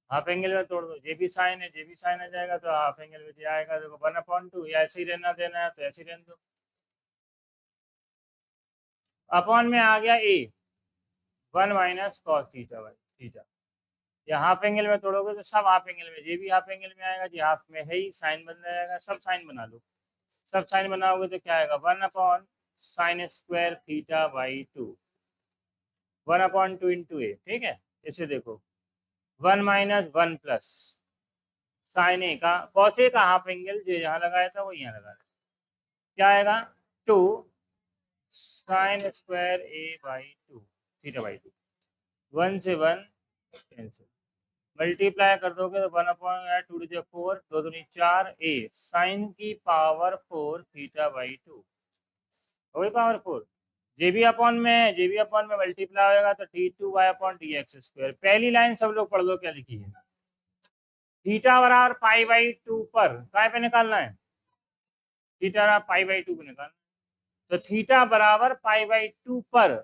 Speaker 1: हाफ एंगल में तोड़ दो, जे भी साइन है, जे भी साइन आ जाएगा तो हाफ एंगल में आएगा, देखो 1/2, या ऐसे ही रहना देना है तो ऐसे ही रहने दो, अपॉन में आ गया a, 1 - cos थीटा, या हाफ एंगल में तोड़ोगे तो सब हाफ एंगल में, जे भी हाफ एंगल में आएगा, जी हाफ में है ही, साइन बन जाएगा, सब साइन बना लो, सब साइन बनाओगे तो क्या आएगा, 1/sin² θ/2, 1/2 इंटू ए, ठीक है। इसे देखो 1 - 1 प्लस साइन ए का, कॉस ए का हाफ एंगल जो यहाँ लगाया था वो यहाँ लगा, क्या आएगा 2 sine square A by two theta by to, 1 से 1 कैंसिल, मल्टीप्लाई कर दोगे तो 1/2 4, 2 दूनी 4 ए साइन की पावर 4 थीटा बाई टू, वही पावर 4 जे बी अपॉन में मल्टीप्लाई होगा तो d2y/dx²। पहली लाइन सब लोग पढ़ लो क्या लिखी है, थीटा बराबर पाई बाई टू पर काय पे निकालना है, थीटा पाई बाई टू पे निकालना, तो थीटा बराबर पाई बाई टू पर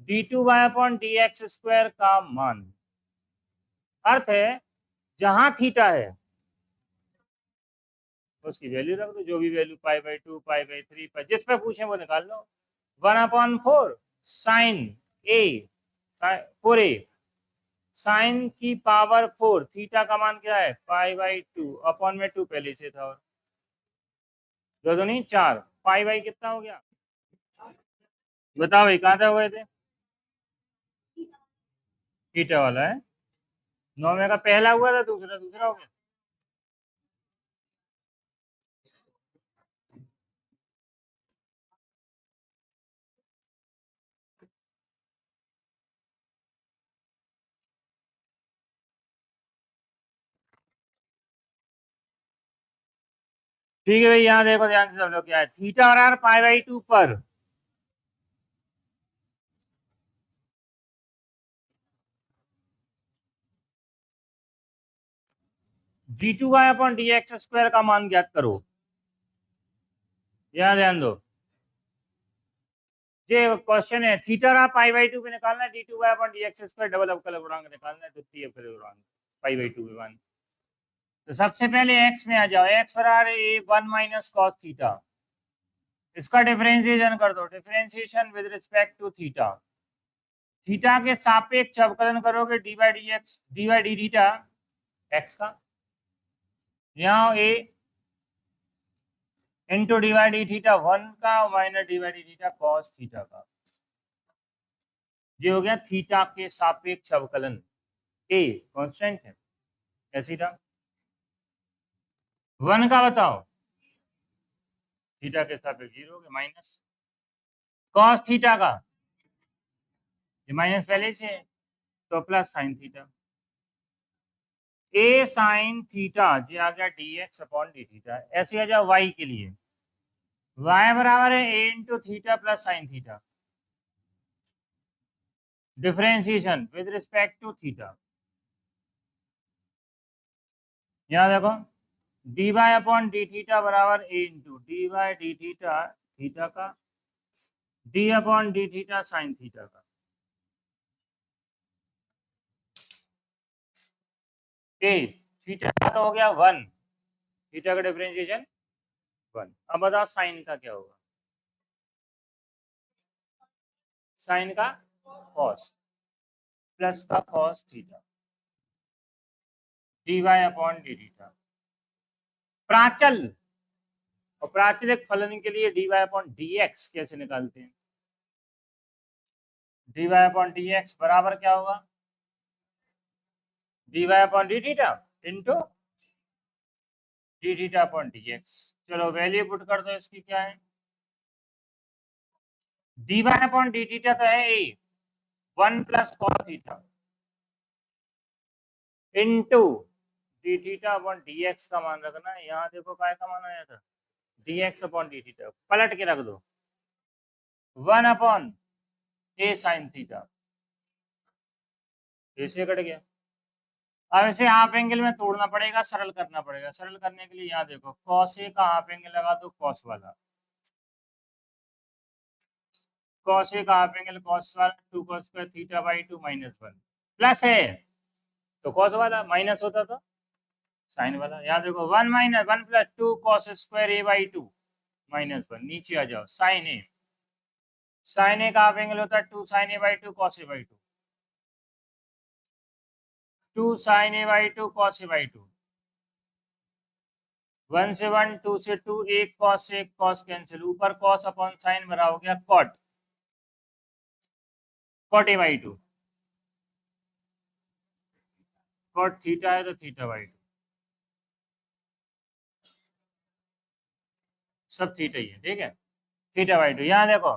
Speaker 1: d2y/dx² का मान, अर्थ है जहां थीटा है उसकी वैल्यू रख दो, जो भी value pi by to, pi by three, पर जिस पे पूछे वो निकाल लो। 1/4 साइन ए, 4a साइन की पावर 4 थीटा का मान क्या है पाई बाई टू, अपॉन में 2 पहले से था, और 2 दूनी 4, पाई बाई कितना हो गया, बताओ भाई कहाँ तक हुए थे, थीटा वाला है, 9 में का पहला हुआ था, दूसरा दूसरा हो गया। ठीक है भाई, यहाँ देखो ध्यान से सब लोग, क्या है थीटा बराबर पाई बाई टू पर d2y/dx² का मान ज्ञात करो। यहाँ ध्यान दो, ये क्वेश्चन है, थीटा रहा पाई बाई टू पे निकालना है, d2y/dx² डबल अवकल गुणांक निकालना है, द्वितीय अवकल गुणांक पाई बाई टू पे मान। तो सबसे पहले x में आ जाओ, x बराबर ए 1 माइनस कॉस थीटा, इसका डिफरेंशिएशन कर दो, differentiation with respect to theta, theta के सापेक्ष अवकलन करोगे d by d x, d by d theta x का, यहाँ a into d by d theta 1 का minus d by d theta cos theta का, ये हो गया थीटा के सापेक्ष अवकलन, ए कांस्टेंट है ऐसी था, 1 का बताओ थीटा के सापेक्ष 0 हो गया, माइनस कॉस थीटा का, ये माइनस पहले से है तो plus sine theta, a sine theta ये आ गया d x upon d theta. ऐसे आ जाओ वाई के लिए, वाई बराबर है a into theta plus sine theta, differentiation with respect to theta, यहाँ देखो d y upon d theta बराबर a into d y d theta theta का, d upon d theta sine theta का, a theta का तो हो गया 1, theta का डिफरेंशिएशन 1। अब बताओ साइन का क्या होगा, साइन का कॉस प्लस का cos theta, d y upon d theta, प्राचल और प्राचलिक फलन के लिए d y upon d x कैसे निकालते हैं, d y upon d x बराबर क्या होगा, d y upon d theta into d theta upon d x. चलो वैल्यू पुट कर दो इसकी, क्या है d y upon d theta तो है a 1 plus cos theta into d theta upon d x का मान रखना है, यहाँ देखो काय का मान आया था D x upon d theta, पलट के रख दो 1 अपॉन ए साइन थीटा, ऐसे कट गया। अब इसे हाफ एंगल में तोड़ना पड़ेगा, सरल करना पड़ेगा, सरल करने के लिए यहाँ देखो कॉस ए का हाफ एंगल लगा दो कॉस वाला, कॉस ए का हाफ एंगल कॉस वाला 2 cos square theta by 2 -1 plus है तो कॉस वाला, माइनस होता तो साइन वाला, यहाँ देखो 1 - 1 + 2 cos स्क्वायर ए बाई 2 -1, नीचे आ जाओ साइन ए, साइन ए का हाफ एंगल होता है 2 sin a by 2 cos a by 2, 2 sin a by 2 cos a by 2, 1 से 1 2 से 2 एक cos से एक cos कैंसिल, ऊपर cos अपॉन साइन बरा हो गया cot, cot a by 2, cot theta है तो थीटा बाई 2, सब थीटा ही है, ठीक है। Theta by two. यहाँ देखो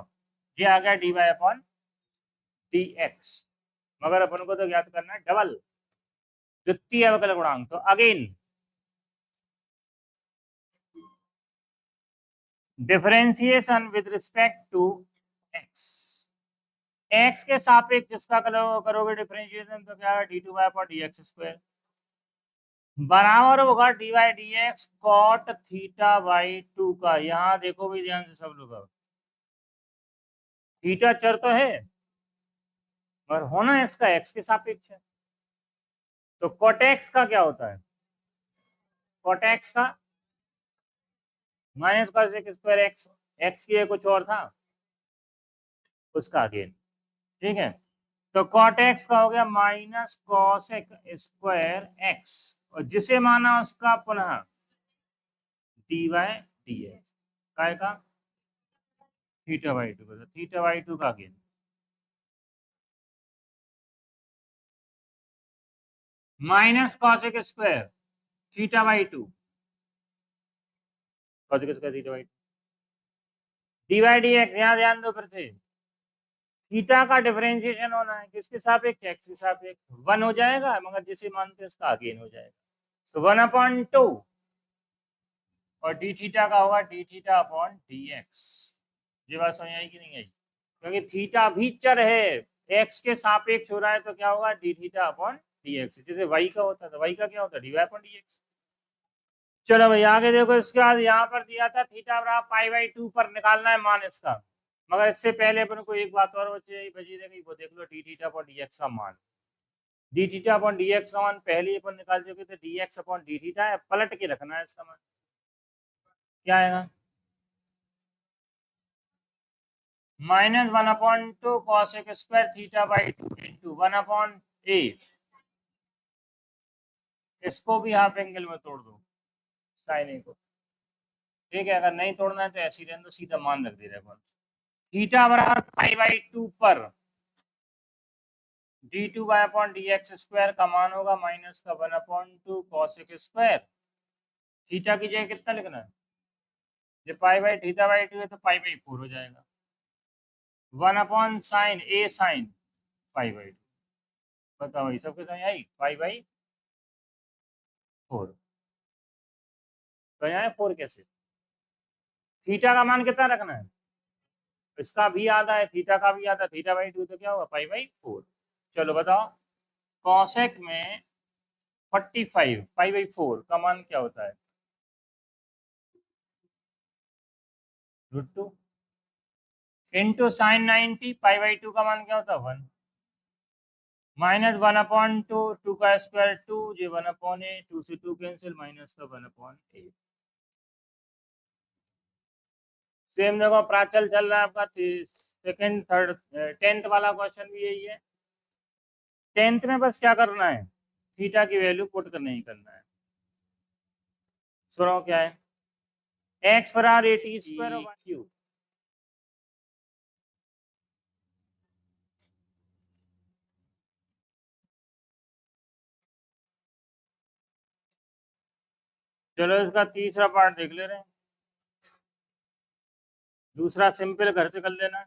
Speaker 1: ये आ गया d y upon d x, मगर अपन को तो ज्ञात करना है डबल द्वितीय अवकल गुणांक। तो again differentiation with respect to x, x के सापेक्ष जिसका करोगे डिफरेंशिएशन तो क्या है, d two y upon d x square बराबर होगा d y d x cot theta by two का। यहाँ देखो भी ध्यान से सब लोग, थीटा चर तो है और होना इसका एक्स के सापेक्ष है। तो कॉट एक्स का क्या होता है, कॉट एक्स का minus cos square x, x की कुछ और था उसका अगेन, ठीक है। तो कॉट एक्स का हो गया माइनस कॉसेक स्क्वायर एक्स, और जिसे माना उसका पुनः डी वाई डी एक्स काय का थीटा बाई टू का, थीटा बाई टू का again minus cosec square theta by two, cosec square theta by two d y d x. यहाँ ध्यान दो फिर से, थीटा का डिफरेंशिएशन होना है किसके सापेक्ष, एक्स के सापेक्ष, वन हो जाएगा मगर जिसे मानते हैं उसका अगेन हो जाएगा, तो वन अपॉन टू और डी थीटा का होगा d theta upon d x. ये बात समझ आई कि नहीं आई, क्योंकि थीटा भी चर है, एक्स के सापेक्ष हो रहा है तो क्या होगा d theta upon d x, जैसे वाई का होता है तो वाई का क्या होता है d y upon d x. चलो भाई आगे देखो, इसके बाद यहाँ पर दिया था थीटा बराबर पाई बाई टू पर निकालना है मान इसका, मगर इससे पहले अपन को एक बात और बची रह गई, वो देख लो d theta upon d x का मान। D theta upon d x का मान पहले ही अपन निकाल चुके थे, d x upon d theta है, पलट के रखना है इसका मान, क्या आएगा minus one upon two cosec square theta by two into one upon a, इसको भी हाफ एंगल में तोड़ दो साइन ए को, ठीक है। अगर नहीं तोड़ना है तो ऐसे ही रहने दो, सीधा मान रख दे रहे अपन, थीटा बराबर पाई बाई टू पर D two by upon d x square का मान होगा माइनस का one upon two cosec square, theta की जगह कितना लिखना है, जब pi by theta by to है तो पाई बाई फोर हो जाएगा, one upon sine A sine pi by to. बताओ भाई सबके समझ आई, पाई बाई फोर, तो यहाँ फोर कैसे, थीटा का मान कितना रखना है, इसका भी आधा है थीटा का भी आधा, थीटा बाई टू तो क्या होगा पाई बाई फोर। चलो बताओ कॉसेक में 45 पाई बाई फोर का मान क्या होता है, root two into sine 90 pi by two का मान क्या होता है one, minus one upon two, two का स्क्वायर टू, ये वन अपॉन ए, टू से टू कैंसिल, माइनस का वन अपॉन ए। सेम जगह प्राचल चल रहा है आपका, सेकंड थर्ड टेंथ वाला क्वेश्चन भी यही है। टेंथ में बस क्या करना है, थीटा की वैल्यू पुट करना ही करना है। सुनो क्या है, एक्स बराबर ए टी स्क्वायर क्यू, चलो इसका तीसरा पार्ट देख ले रहे हैं, दूसरा सिंपल घर से कर लेना,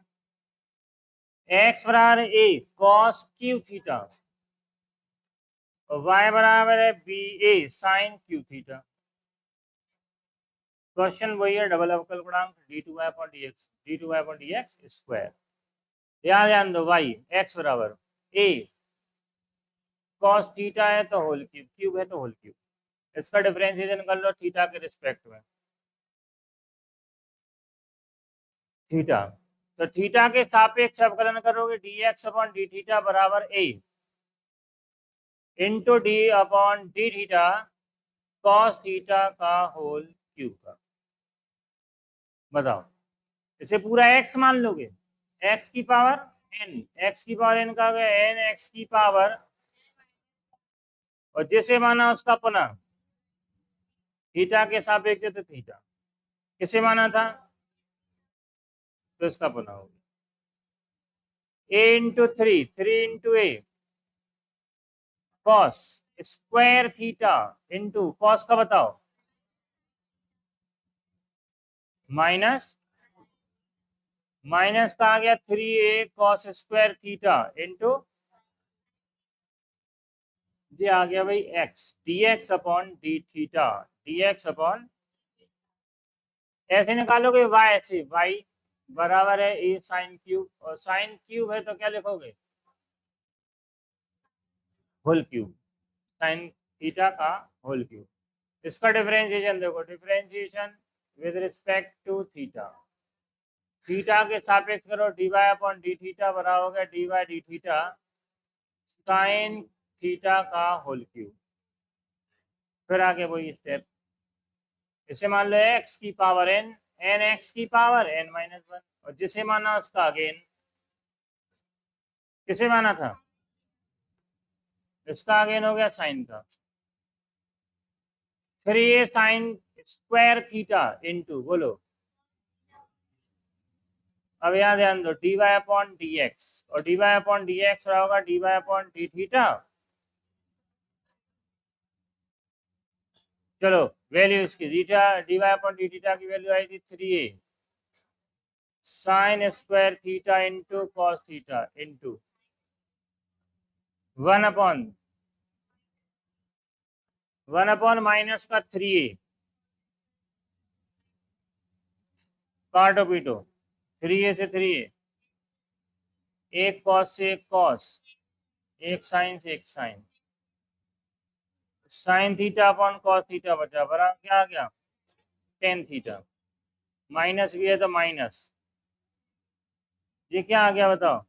Speaker 1: एक्स बराबर ए कॉस क्यू थीटा और वाई बराबर है b a sine cube theta. Question वही है, डबल अवकल गुणांक d two y upon d x, d two y upon d x square. यहाँ ध्यान दो वाई एक्स बराबर ए कॉस थीटा है तो होल क्यूब, क्यूब है तो होल क्यूब, इसका डिफरेंशिएशन कर लो थीटा के रिस्पेक्ट में, थीटा, तो थीटा के सापेक्ष अवकलन करोगे d x upon d theta बराबर a into d upon d theta cos theta का होल क्यूब का। बताओ इसे पूरा एक्स मान लोगे, एक्स की पावर एन, एक्स की पावर एन का एन एक्स की पावर, और जैसे माना उसका पुनः थीटा के सापेक्ष तो थीटा, किसे माना था तो इसका पुनः होगा a into three, three into a cos square theta into cos का बताओ माइनस माइनस का आ गया 3a cos square theta into ये आ गया भाई x dx upon d theta dx upon ऐसे निकालोगे y से y बराबर है a साइन क्यूब और साइन क्यूब है तो क्या लिखोगे होल क्यूब साइन थीटा का होल क्यूब। इसका डिफरेंशिएशन देखो differentiation with respect to theta theta के सापेक्ष करो dy अपॉन डी थीटा बराबर हो गया dy D theta sine theta का होल क्यूब। फिर आगे वही स्टेप इसे मान लो x की पावर n n x की पावर n माइनस वन और जिसे माना उसका अगेन किसे माना था इसका अगेन हो गया साइन का फिर ये साइन स्क्वायर थीटा इनटू बोलो अब यहाँ ध्यान दो dy अपॉन डी एक्स और dy अपॉन डी एक्स होगा dy अपॉन डी थीटा। चलो वैल्यू इसकी theta dy upon d theta की वैल्यू आई थी 3a sign square theta into cos theta into 1 upon minus का 3a काटो पीटो 3a से 3a एक कॉस से एक कॉस एक साइन से एक sine sine theta upon cos theta बचा बराबर क्या आ गया टेन थीटा माइनस भी है तो माइनस ये क्या आ गया बताओ